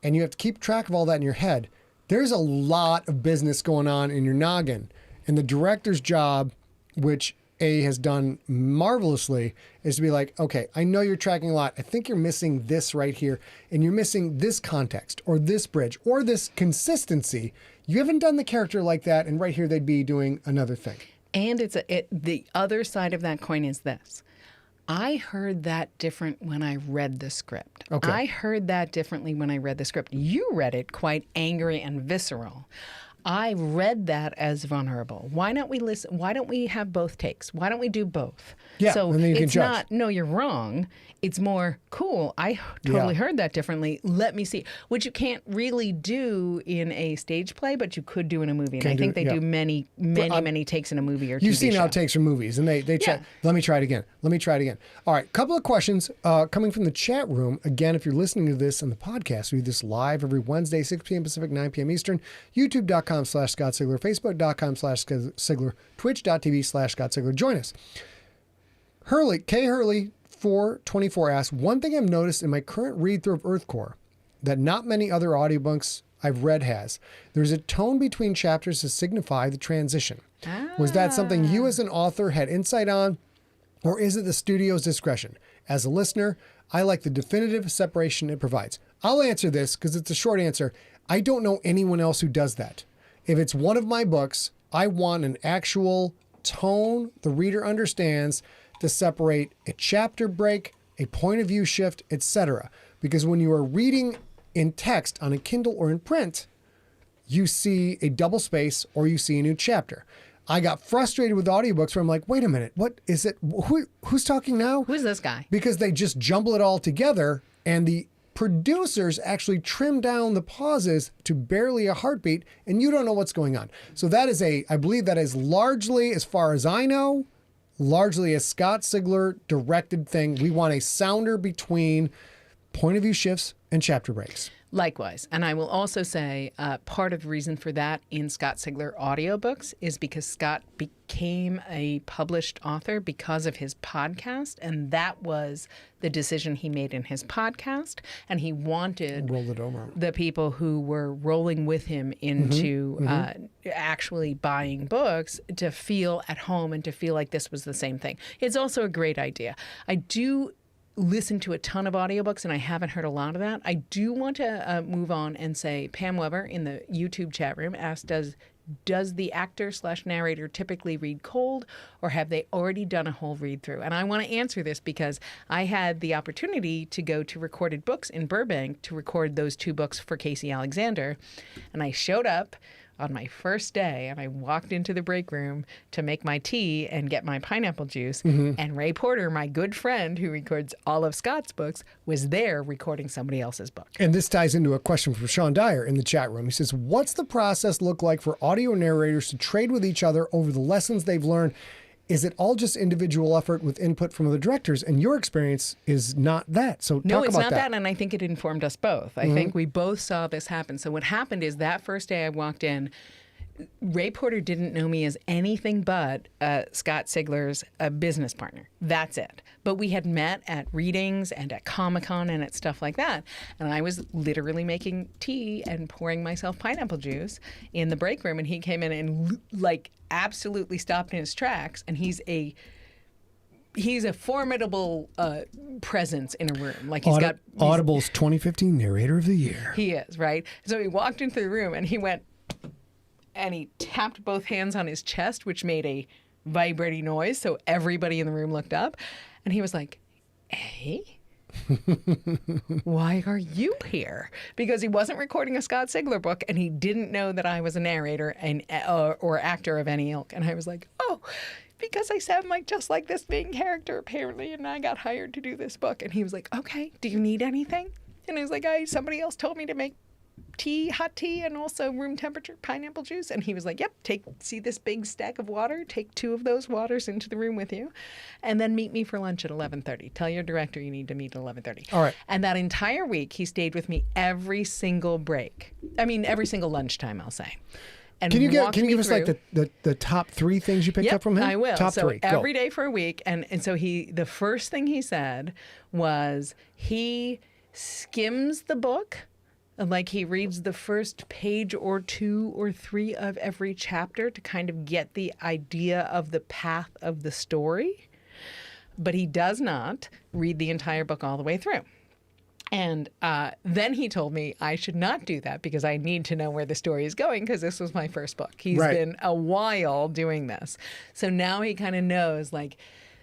and you have to keep track of all that in your head, there's a lot of business going on in your noggin. And the director's job, which has done marvelously, is to be like, okay, I know you're tracking a lot. I think you're missing this right here, and you're missing this context or this bridge or this consistency. You haven't done the character like that, and right here they'd be doing another thing. And the other side of that coin is this. I heard that different when I read the script. Okay. I heard that differently when I read the script. You read it quite angry and visceral. I read that as vulnerable. Why don't we listen? Why don't we have both takes? Why don't we do both? Yeah, so and then you can it's judge. not, no, you're wrong. It's more, cool, I totally heard that differently. Let me see. Which you can't really do in a stage play, but you could do in a movie. And I think they do many takes in a movie or TV show. You've seen outtakes from movies, and they try, let me try it again. Let me try it again. All right, couple of questions coming from the chat room. Again, if you're listening to this on the podcast, we do this live every Wednesday, 6 p.m. Pacific, 9 p.m. Eastern, youtube.com/Scott Sigler, facebook.com/Sigler, twitch.tv/Scott Sigler. Join us. Hurley 424 asks, one thing I've noticed in my current read-through of Earthcore that not many other audiobooks I've read has. There's a tone between chapters to signify the transition. Was that something you as an author had insight on, or is it the studio's discretion? As a listener, I like the definitive separation it provides. I'll answer this because it's a short answer. I don't know anyone else who does that. If it's one of my books, I want an actual tone the reader understands to separate a chapter break, a point of view shift, etc. Because when you are reading in text on a Kindle or in print, you see a double space or you see a new chapter. I got frustrated with audiobooks where I'm like, wait a minute, what is it? Who's talking now? Who's this guy? Because they just jumble it all together, and the producers actually trim down the pauses to barely a heartbeat, and you don't know what's going on. So that is I believe that is largely, as far as I know, largely a Scott Sigler directed thing. We want a sounder between point of view shifts and chapter breaks. Likewise. And I will also say part of the reason for that in Scott Sigler audiobooks is because Scott became a published author because of his podcast. And that was the decision he made in his podcast. And he wanted the people who were rolling with him into actually buying books to feel at home and to feel like this was the same thing. It's also a great idea. I do listen to a ton of audiobooks, and I haven't heard a lot of that. I do want to move on and say Pam Weber in the YouTube chat room asked, does the actor/narrator typically read cold, or have they already done a whole read through? And I want to answer this because I had the opportunity to go to Recorded Books in Burbank to record those 2 books for Casey Alexander. And I showed up on my first day, and I walked into the break room to make my tea and get my pineapple juice. And Ray Porter, my good friend who records all of Scott's books, was there recording somebody else's book. And this ties into a question from Sean Dyer in the chat room. He says, what's the process look like for audio narrators to trade with each other over the lessons they've learned? Is it all just individual effort with input from other directors? And your experience is not that. So no, talk it's about not that. And I think it informed us both. I think we both saw this happen. So what happened is that first day I walked in, Ray Porter didn't know me as anything but Scott Sigler's business partner. That's it. But we had met at readings and at Comic-Con and at stuff like that. And I was literally making tea and pouring myself pineapple juice in the break room. And he came in and absolutely stopped in his tracks. And he's a formidable presence in a room. Like he's got Audible's 2015 Narrator of the Year. He is, right? So he walked into the room and he went, and he tapped both hands on his chest, which made a vibrating noise. So everybody in the room looked up. And he was like, hey, why are you here? Because he wasn't recording a Scott Sigler book, and he didn't know that I was a narrator and or actor of any ilk. And I was like, oh, because I sound like just like this main character, apparently, and I got hired to do this book. And he was like, okay, do you need anything? And I was like, somebody else told me to make tea, hot tea, and also room temperature pineapple juice. And he was like, yep, see this big stack of water? Take 2 of those waters into the room with you, and then meet me for lunch at 11:30. Tell your director you need to meet at 11:30. All right. And that entire week, he stayed with me every single break. I mean, every single lunchtime, I'll say. And can you give us like the top 3 things you picked up from him? I will. Top so 3. Every day for a week. And so the first thing he said was he skims the book. Like he reads the first page or 2 or 3 of every chapter to kind of get the idea of the path of the story. But he does not read the entire book all the way through. And then he told me I should not do that because I need to know where the story is going because this was my first book. He's been a while doing this. So now he kind of knows like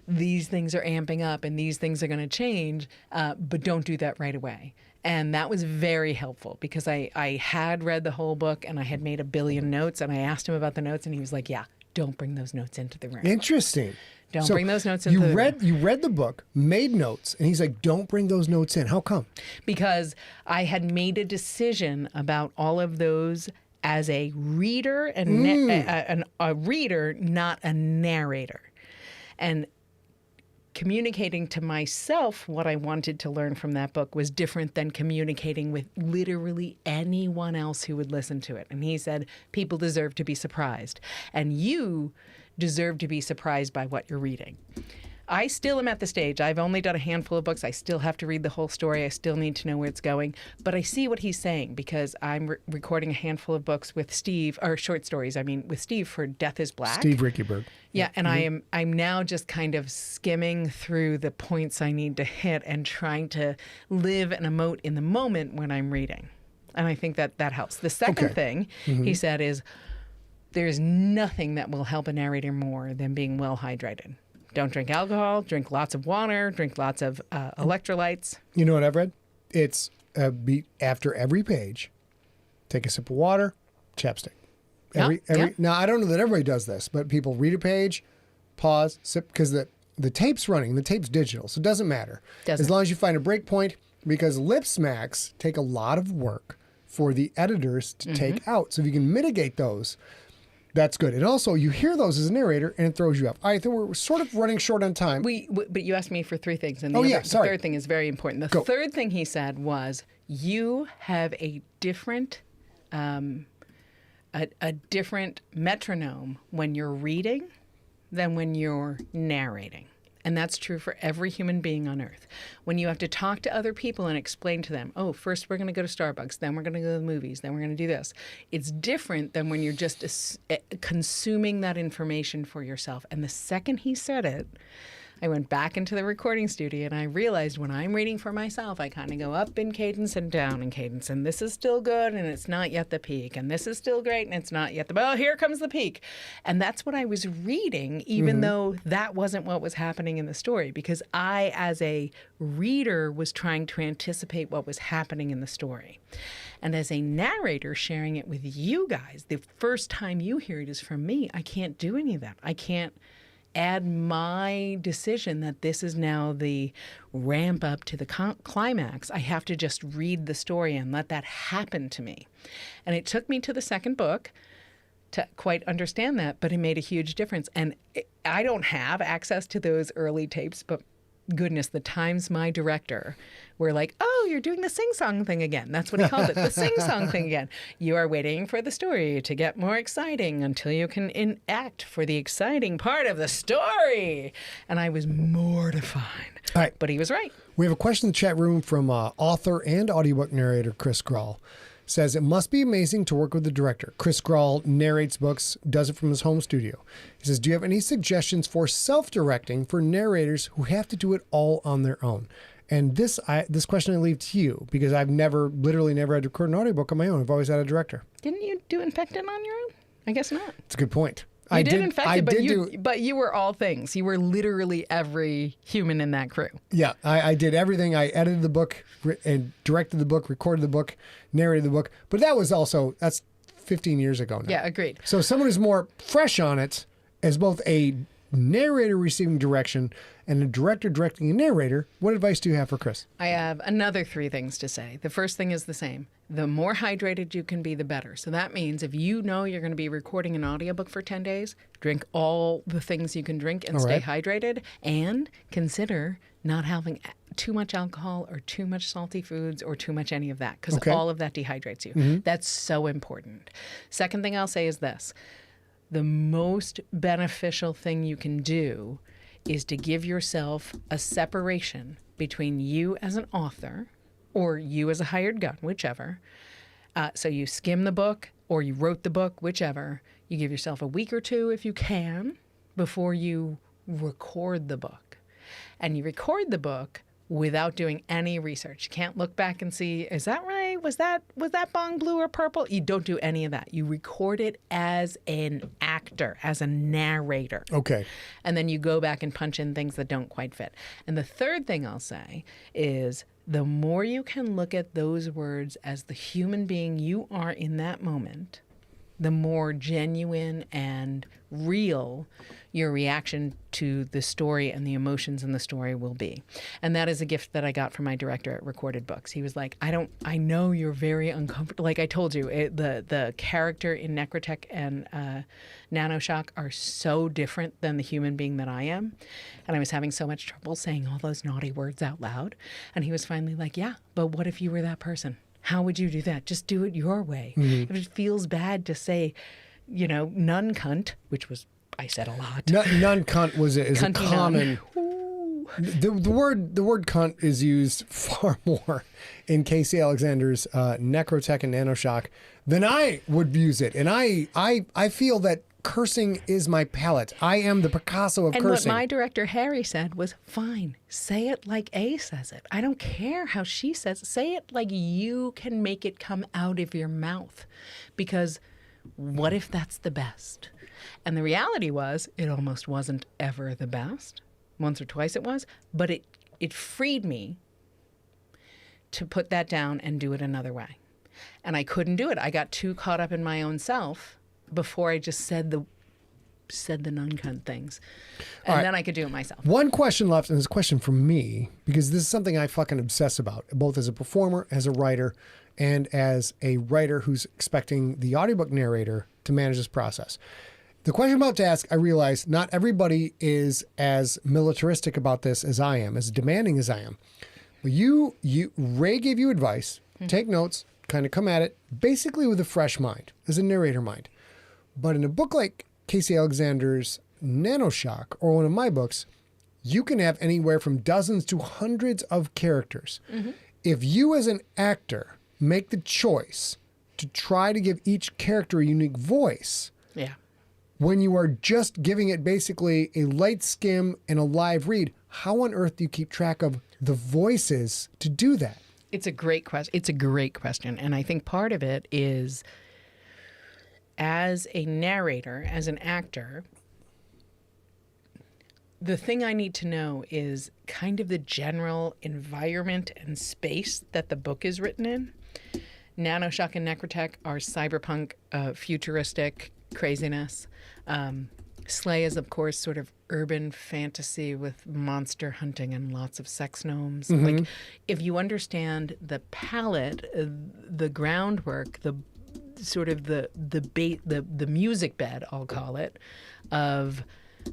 these things are amping up and these things are going to change, but don't do that right away. And that was very helpful because I had read the whole book and I had made a billion notes, and I asked him about the notes and he was like, yeah, don't bring those notes into the room. Interesting. Don't bring those notes into the room. You read the book, made notes, and he's like, don't bring those notes in. How come? Because I had made a decision about all of those as a reader and a reader, not a narrator. And communicating to myself what I wanted to learn from that book was different than communicating with literally anyone else who would listen to it. And he said, people deserve to be surprised. And you deserve to be surprised by what you're reading. I still am at the stage. I've only done a handful of books. I still have to read the whole story. I still need to know where it's going. But I see what he's saying because I'm recording a handful of books with Steve, or short stories, with Steve for Death is Black. Steve Rickyberg. Yeah, and I'm now just kind of skimming through the points I need to hit and trying to live and emote in the moment when I'm reading. And I think that helps. The second thing he said is there's nothing that will help a narrator more than being well hydrated. Don't drink alcohol, drink lots of water, drink lots of electrolytes. You know what I've read? It's after every page, take a sip of water, chapstick. Now, I don't know that everybody does this, but people read a page, pause, sip, because the tape's running. The tape's digital, so it doesn't matter. As long as you find a break point, because lip smacks take a lot of work for the editors to take out. So if you can mitigate those, that's good. And also, you hear those as a narrator, and it throws you off. All right, I think we're sort of running short on time. But you asked me for 3 things. And the third thing is very important. The third thing he said was, you have a different a different metronome when you're reading than when you're narrating. And that's true for every human being on earth. When you have to talk to other people and explain to them, oh, first we're going to go to Starbucks, then we're going to go to the movies, then we're going to do this. It's different than when you're just consuming that information for yourself. And the second he said it, I went back into the recording studio and I realized when I'm reading for myself, I kind of go up in cadence and down in cadence. And this is still good and it's not yet the peak. And this is still great and it's not yet oh, here comes the peak. And that's what I was reading, even though that wasn't what was happening in the story, because I, as a reader, was trying to anticipate what was happening in the story. And as a narrator sharing it with you guys, the first time you hear it is from me. I can't do any of that. I can't add my decision that this is now the ramp up to the climax. I have to just read the story and let that happen to me. And it took me to the second book to quite understand that, but it made a huge difference. And I don't have access to those early tapes, but goodness, the times my director were like, oh, you're doing the sing-song thing again. That's what he called it, the sing-song thing again. You are waiting for the story to get more exciting until you can enact for the exciting part of the story. And I was mortified. All right. But he was right. We have a question in the chat room from author and audiobook narrator Chris Grawl. Says, it must be amazing to work with the director. Chris Grawl narrates books, does it from his home studio. He says, do you have any suggestions for self-directing for narrators who have to do it all on their own? And this question I leave to you, because I've literally never had to record an audiobook on my own. I've always had a director. Didn't you do Infected on your own? I guess not. It's a good point. You did Infected, but you were all things. You were literally every human in that crew. Yeah, I did everything. I edited the book and directed the book, recorded the book, narrated the book. But that's 15 years ago now. Yeah, agreed. So someone who's more fresh on it as both a narrator receiving direction and a director directing a narrator, what advice do you have for Chris? I have another 3 things to say. The first thing is the same. The more hydrated you can be, the better. So that means if you know you're going to be recording an audiobook for 10 days, drink all the things you can drink and stay hydrated, and consider not having too much alcohol or too much salty foods or too much any of that, because all of that dehydrates you. That's so important. Second thing I'll say is this. The most beneficial thing you can do is to give yourself a separation between you as an author or you as a hired gun, whichever. So you skim the book or you wrote the book, whichever. You give yourself a week or 2, if you can, before you record the book. And you record the book without doing any research. You can't look back and see, is that right? Was that bong blue or purple? You don't do any of that. You record it as an actor, as a narrator. Okay. And then you go back and punch in things that don't quite fit. And the third thing I'll say is, the more you can look at those words as the human being you are in that moment, the more genuine and real your reaction to the story and the emotions in the story will be. And that is a gift that I got from my director at Recorded Books. He was like, I know you're very uncomfortable. Like I told you, the character in Necrotech and Nanoshock are so different than the human being that I am. And I was having so much trouble saying all those naughty words out loud. And he was finally like, yeah, but what if you were that person? How would you do that? Just do it your way. If it feels bad to say, nun cunt, which was, I said a lot. Nun cunt is a common. The word cunt is used far more in Casey Alexander's Necrotech and Nanoshock than I would use it. And I feel that cursing is my palate. I am the Picasso of cursing. And what my director, Harry, said was, fine, say it like A says it. I don't care how she says it. Say it like you can make it come out of your mouth. Because what if that's the best? And the reality was, it almost wasn't ever the best. Once or twice it was. But it freed me to put that down and do it another way. And I couldn't do it. I got too caught up in my own self before I just said said the non-cunt things. And then I could do it myself. One question left, and this question from me, because this is something I fucking obsess about, both as a performer, as a writer, and as a writer who's expecting the audiobook narrator to manage this process. The question I'm about to ask, I realize not everybody is as militaristic about this as I am, as demanding as I am. But Ray gave you advice, take notes, kind of come at it, basically with a fresh mind, as a narrator mind. But in a book like Casey Alexander's Nanoshock, or one of my books, you can have anywhere from dozens to hundreds of characters. Mm-hmm. If you as an actor make the choice to try to give each character a unique voice, when you are just giving it basically a light skim and a live read, how on earth do you keep track of the voices to do that? It's a great question. It's a great question. And I think part of it is, as a narrator, as an actor, the thing I need to know is kind of the general environment and space that the book is written in. Nanoshock and Necrotech are cyberpunk, futuristic craziness. Slay is, of course, sort of urban fantasy with monster hunting and lots of sex gnomes. Mm-hmm. Like, if you understand the palette, the groundwork, the sort of the music bed, I'll call it, of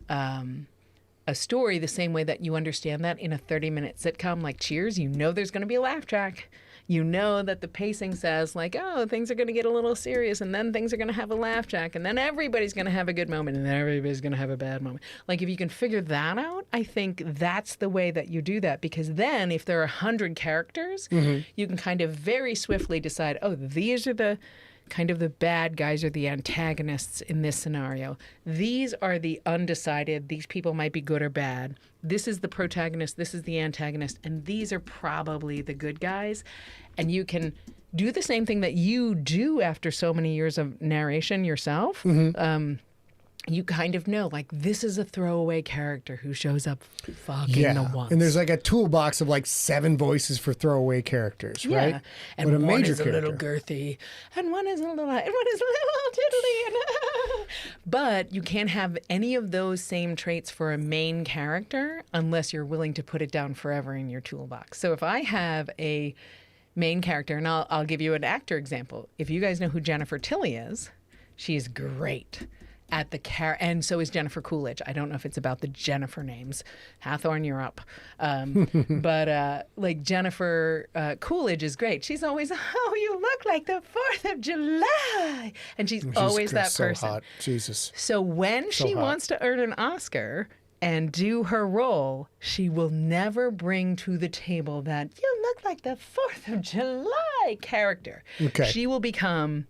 a story, the same way that you understand that in a 30-minute sitcom like Cheers, you know there's going to be a laugh track. You know that the pacing says, like, oh, things are going to get a little serious, and then things are going to have a laugh track, and then everybody's going to have a good moment, and then everybody's going to have a bad moment. Like, if you can figure that out, I think that's the way that you do that, because then if there are 100 characters, you can kind of very swiftly decide, oh, these are the kind of the bad guys or the antagonists in this scenario. These are the undecided. These people might be good or bad. This is the protagonist. This is the antagonist. And these are probably the good guys. And you can do the same thing that you do after so many years of narration yourself. You kind of know, like, this is a throwaway character who shows up fucking once. And there's like a toolbox of like 7 voices for throwaway characters, right? Yeah. And but one is a little girthy, and one is a little tiddly. But you can't have any of those same traits for a main character unless you're willing to put it down forever in your toolbox. So if I have a main character, and I'll give you an actor example. If you guys know who Jennifer Tilly is, she's great at the and so is Jennifer Coolidge. I don't know if it's about the Jennifer names. Hathorne, you're up. But like Jennifer Coolidge is great. She's always, oh, you look like the 4th of July. And she's always that so person. Hot. Jesus. So when she wants to earn an Oscar and do her role, she will never bring to the table that you look like the 4th of July character. Okay. She will become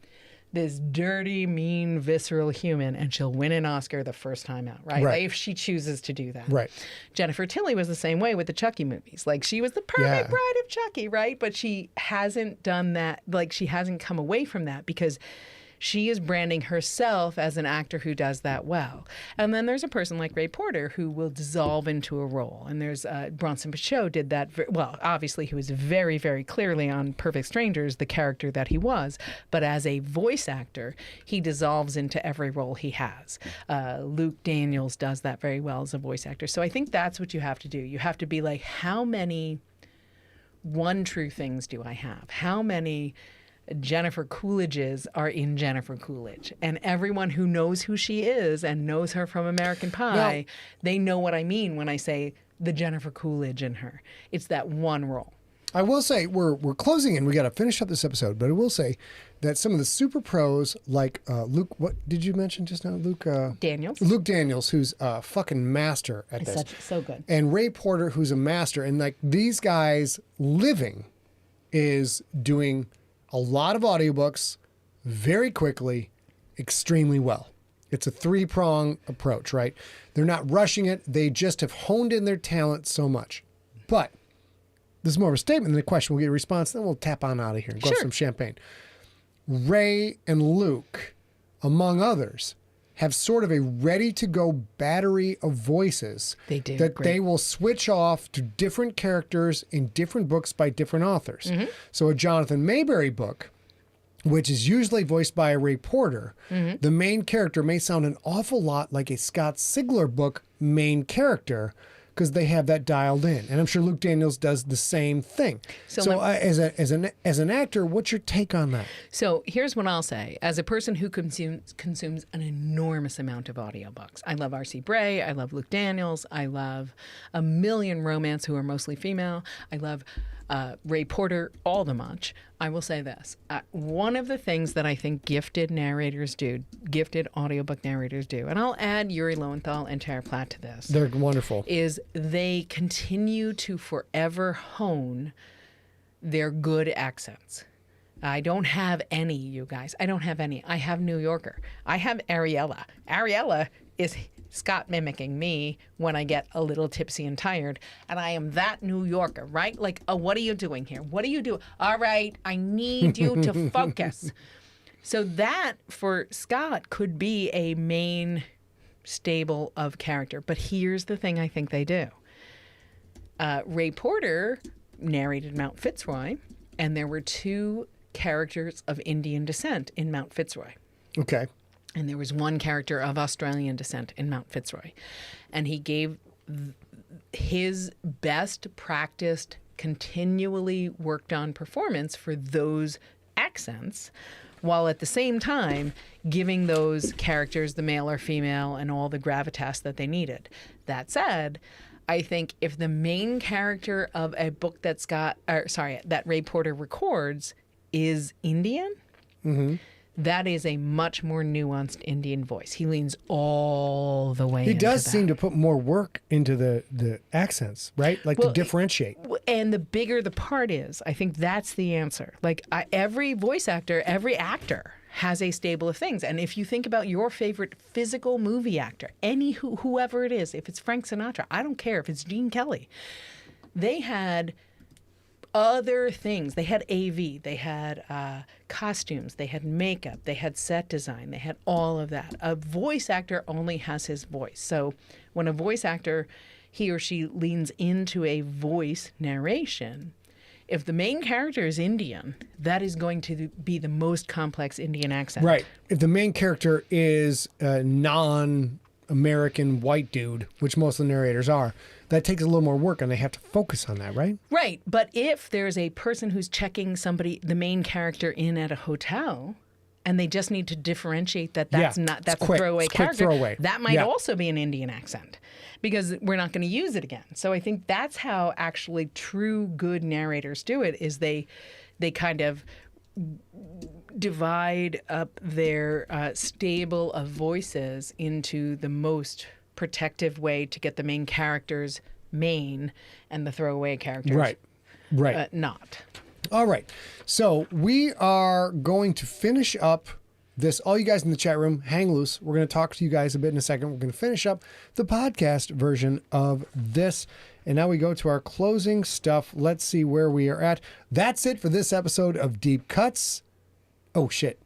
this dirty, mean, visceral human, and she'll win an Oscar the first time out, right? Like, if she chooses to do that. Right. Jennifer Tilly was the same way with the Chucky movies. Like, she was the perfect bride of Chucky, right? But she hasn't done that. Like, she hasn't come away from that because she is branding herself as an actor who does that well. And then there's a person like Ray Porter who will dissolve into a role. And there's Bronson Pinchot did that. Well, obviously he was very, very clearly on Perfect Strangers, the character that he was. But as a voice actor, he dissolves into every role he has. Luke Daniels does that very well as a voice actor. So I think that's what you have to do. You have to be like, how many one true things do I have? How many Jennifer Coolidges are in Jennifer Coolidge? And everyone who knows who she is and knows her from American Pie, they know what I mean when I say the Jennifer Coolidge in her. It's that one role. I will say we're closing in. We got to finish up this episode, but I will say that some of the super pros like Luke, what did you mention just now? Luke Daniels. Luke Daniels, who's a fucking master at this. So good. And Ray Porter, who's a master. And like these guys living is doing a lot of audiobooks very quickly, extremely well. It's a 3-prong approach, right? They're not rushing it. They just have honed in their talent so much. But this is more of a statement than a question. We'll get a response, then we'll tap on out of here and go have some champagne. Ray and Luke, among others, have sort of a ready-to-go battery of voices they will switch off to different characters in different books by different authors. So a Jonathan Mayberry book which is usually voiced by a Ray Porter, the main character may sound an awful lot like a Scott Sigler book main character because they have that dialed in. And I'm sure Luke Daniels does the same thing. So as an actor, what's your take on that? So here's what I'll say. As a person who consumes an enormous amount of audiobooks, I love R.C. Bray, I love Luke Daniels, I love a million romance who are mostly female, I love Ray Porter all the much. I will say this. One of the things that I think gifted audiobook narrators do, and I'll add Yuri Lowenthal and Tara Platt to this. They're wonderful. Is they continue to forever hone their good accents. I don't have any, you guys. I don't have any. I have New Yorker. I have Ariella. Ariella is Scott mimicking me when I get a little tipsy and tired, and I am that New Yorker, right? Like, oh, what are you doing here? What do you do? All right, I need you to focus. So that, for Scott, could be a main stable of character. But here's the thing I think they do. Ray Porter narrated Mount Fitzroy, and there were 2 characters of Indian descent in Mount Fitzroy. Okay. And there was 1 character of Australian descent in Mount Fitzroy. And he gave his best practiced, continually worked on performance for those accents, while at the same time giving those characters, the male or female, and all the gravitas that they needed. That said, I think if the main character of a book that Ray Porter records is Indian, that is a much more nuanced Indian voice. He leans all the way into that. He does seem to put more work into the accents, right? Like to differentiate. And the bigger the part is, I think that's the answer. Like every voice actor, every actor has a stable of things. And if you think about your favorite physical movie actor, whoever it is, if it's Frank Sinatra, I don't care if it's Gene Kelly, they had other things. They had AV, they had costumes, they had makeup, they had set design, they had all of that. A voice actor only has his voice. So when a voice actor, he or she leans into a voice narration, if the main character is Indian, that is going to be the most complex Indian accent. Right. If the main character is a non-American white dude, which most of the narrators are, that takes a little more work and they have to focus on that, right? Right. But if there's a person who's checking the main character in at a hotel, and they just need to differentiate that's a throwaway character, that might also be an Indian accent because we're not going to use it again. So I think that's how actually true good narrators do it, is they kind of divide up their stable of voices into the most protective way to get the main characters main and the throwaway characters not. All right. So we are going to finish up this. All you guys in the chat room, hang loose. We're going to talk to you guys a bit in a second. We're going to finish up the podcast version of this. And now we go to our closing stuff. Let's see where we are at. That's it for this episode of Deep Cuts. Oh, shit.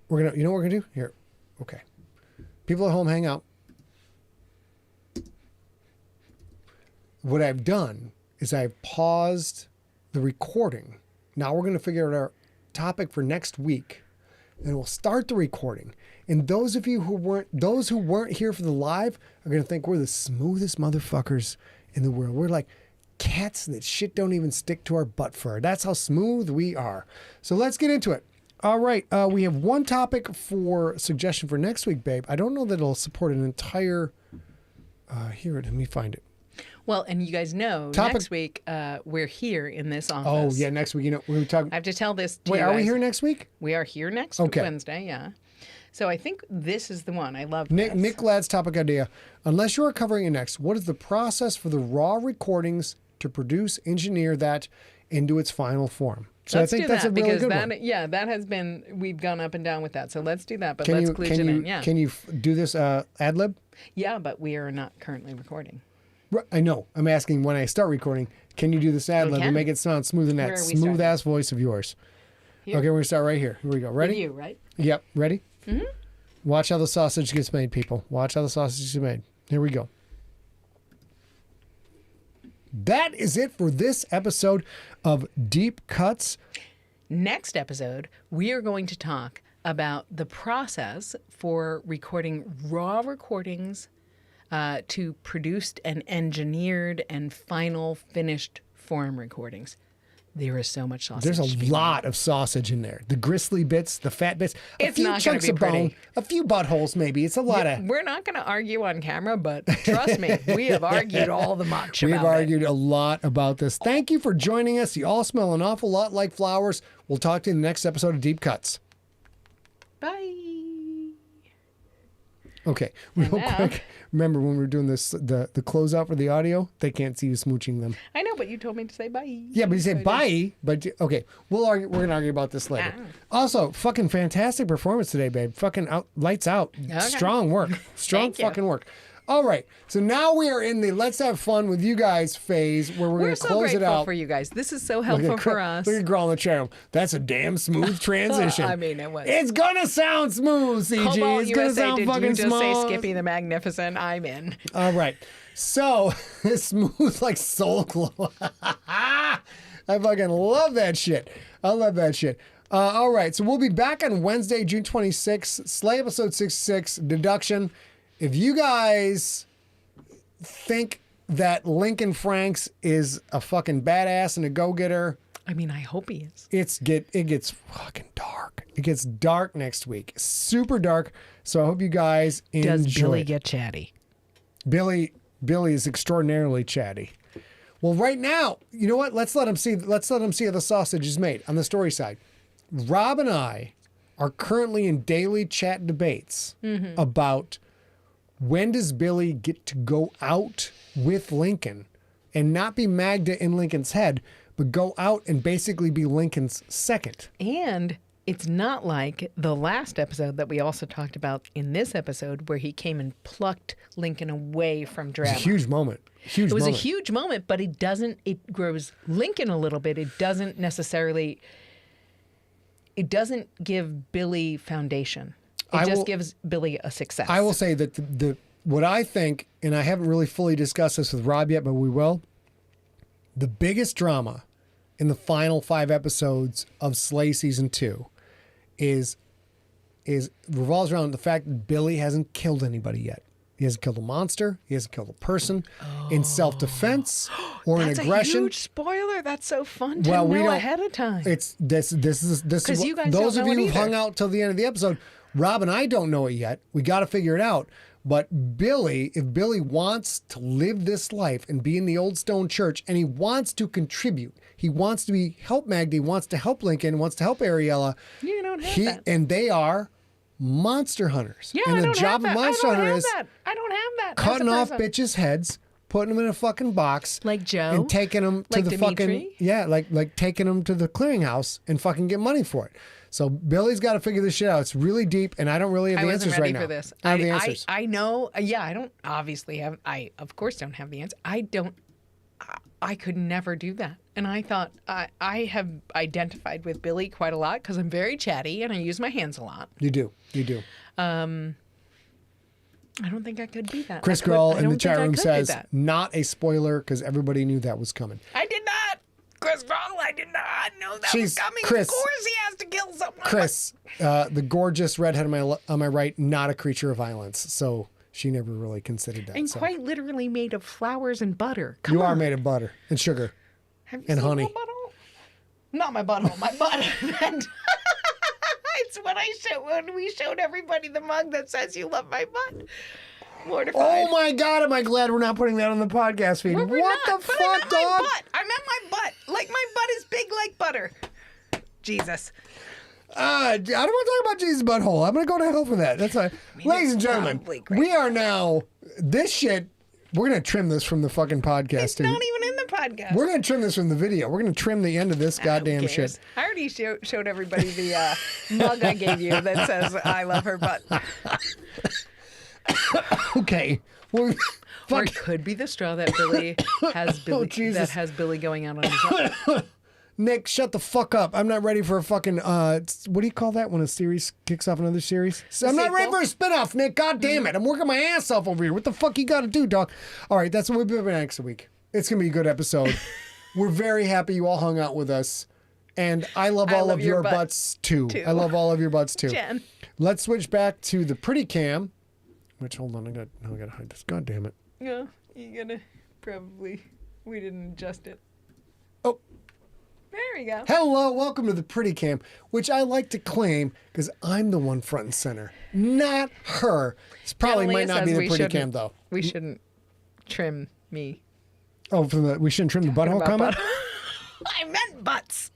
You know what we're going to do? Here. Okay. People at home, hang out. What I've done is I've paused the recording. Now we're going to figure out our topic for next week. Then we'll start the recording. And those of you who weren't here for the live are going to think we're the smoothest motherfuckers in the world. We're like cats that shit don't even stick to our butt fur. That's how smooth we are. So let's get into it. All right. We have one topic for suggestion for next week, babe. I don't know that it'll support an entire... here, let me find it. Well, and you guys know, next week we're here in this office. Oh, yeah, next week. We're talking... I have to tell this to you guys. Wait, are we here next week? We are here next Wednesday, yeah. So I think this is the one. I love this. Nick Ladd's topic idea. Unless you are covering it next, what is the process for the raw recordings to produce, engineer that into its final form? So let's I think do that's that, a really good that, one. Yeah, that has been, we've gone up and down with that. So let's do that, but let's kludge it in. Yeah. Can you do this ad-lib? Yeah, but we are not currently recording. I know. I'm asking when I start recording, can you do this ad-lib and make it sound smooth in that smooth-ass voice of yours? Here. Okay, we're going to start right here. Here we go. Ready? With you, right? Yep. Ready? Mm-hmm. Watch how the sausage gets made, people. Watch how the sausage gets made. Here we go. That is it for this episode of Deep Cuts. Next episode, we are going to talk about the process for recording raw recordings to produced and engineered and final finished form recordings. There is so much sausage. There's a lot of sausage in there. The gristly bits, the fat bits, a It's few not gonna chunks be of bone, pretty. a few buttholes maybe. It's a lot of... We're not going to argue on camera, but trust me, we have argued all the much about We've argued a lot about this. Thank you for joining us. You all smell an awful lot like flowers. We'll talk to you in the next episode of Deep Cuts. Bye. Okay, real now- quick. Remember when we were doing this, the closeout for the audio? They can't see you smooching them. I know, but you told me to say bye. Yeah, but you say bye. But okay, we'll argue. We're gonna argue about this later. Also, fucking fantastic performance today, babe. Fucking lights out. Strong work. Strong Thank you. fucking work. All right, so now we are in the let's have fun with you guys phase where we're gonna so close it grateful out. for you guys. This is so helpful for us. Look at Grawl in the channel. That's a damn smooth transition. I mean, it was. It's gonna sound smooth, CG. Cobalt It's gonna USA, sound did fucking you just smooth. say Skippy the Magnificent? I'm in. All right. So, smooth like soul glow. I fucking love that shit. I love that shit. All right. So, we'll be back on Wednesday, June 26th. Slay episode 66, Deduction. If you guys think that Lincoln Franks is a fucking badass and a go-getter, I mean, I hope he is. it gets fucking dark. It gets dark next week. Super dark. So, I hope you guys enjoy. Does Billy it. get chatty? Billy is extraordinarily chatty. Well, right now, you know what? Let's let him see how the sausage is made on the story side. Rob and I are currently in daily chat debates about when does Billy get to go out with Lincoln and not be Magda in Lincoln's head, but go out and basically be Lincoln's second. And it's not like the last episode that we also talked about in this episode where he came and plucked Lincoln away from drama. It's a huge moment. Huge It was moment. a huge moment, but it grows Lincoln a little bit. It doesn't give Billy foundation. It just gives Billy a success. I will say that the what I think, and I haven't really fully discussed this with Rob yet, but we will. The biggest drama in the final 5 episodes of Slay Season 2 is revolves around the fact that Billy hasn't killed anybody yet. He hasn't killed a monster. He hasn't killed a person in self-defense or in aggression. That's a huge spoiler. That's so fun to know ahead of time. It's this is 'Cause what, you guys those don't of know you it who hung either. out till the end of the episode. Rob and I don't know it yet. We got to figure it out. But Billy, if Billy wants to live this life and be in the Old Stone Church, and he wants to contribute, he wants to help Magda, he wants to help Lincoln, wants to help Ariella. You don't have that. And they are monster hunters. Yeah, and I the don't job have that. of monster I don't hunter have is that. I don't have that. cutting As a off person. bitches' heads, putting them in a fucking box, Like Joe? and taking them to Like the fucking Dimitri? like taking them to the clearinghouse and fucking get money for it. So Billy's got to figure this shit out. It's really deep, and I don't really have I the wasn't answers ready right for now. this. I have the answers. I know. Yeah, I don't obviously have. I of course don't have the answer. I could never do that. And I thought I have identified with Billy quite a lot because I'm very chatty and I use my hands a lot. You do. I don't think I could be that. Chris Grohl in the chat room says, not a spoiler because everybody knew that was coming. I did not. Chris Grohl, I did not know that was coming. Chris, of course he has to kill someone. Chris, the gorgeous redhead on my right, not a creature of violence. So she never really considered that. And so. quite literally made of flowers and butter. You are made of butter and sugar. Have you and seen honey. my butthole? Not my butthole, my butt. It's when we showed everybody the mug that says you love my butt. Mortified. Oh my God, am I glad we're not putting that on the podcast feed. We're What not, the but fuck, I meant dog? my butt. I meant my butt. Like my butt is big like butter. Jesus. I don't want to talk about Jesus' butthole. I'm going to go to hell for that. That's fine. Ladies and gentlemen, probably great. we are now, this shit, we're going to trim this from the fucking podcast. It's not even in the podcast. We're going to trim this from the video. We're going to trim the end of this goddamn Who shit. cares? I already showed everybody the mug I gave you that says I love her butt. Okay. Well, Or it could be the straw that Billy has Billy going out on his own. Nick, shut the fuck up. I'm not ready for a fucking, what do you call that when a series kicks off another series? I'm not ready for a spinoff, Nick. God damn it. I'm working my ass off over here. What the fuck you got to do, dog? All right, that's what we'll be doing next week. It's going to be a good episode. We're very happy you all hung out with us. And I love all of your butts too. I love all of your butts too. Jen. Let's switch back to the pretty cam, which, hold on, I gotta hide this. God damn it. Yeah, you gotta probably, we didn't adjust it. Oh. There we go. Hello, welcome to the pretty cam, which I like to claim because I'm the one front and center, not her. This probably might not be the pretty cam though. We shouldn't trim me. Oh, we shouldn't trim the butthole comment? I meant butts.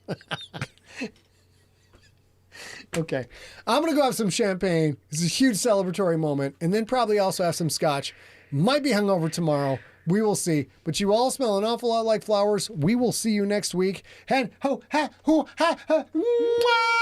Okay. I'm going to go have some champagne. It's a huge celebratory moment. And then probably also have some scotch. Might be hungover tomorrow. We will see. But you all smell an awful lot like flowers. We will see you next week. And ho, ha, hoo, ha, ha, mwah!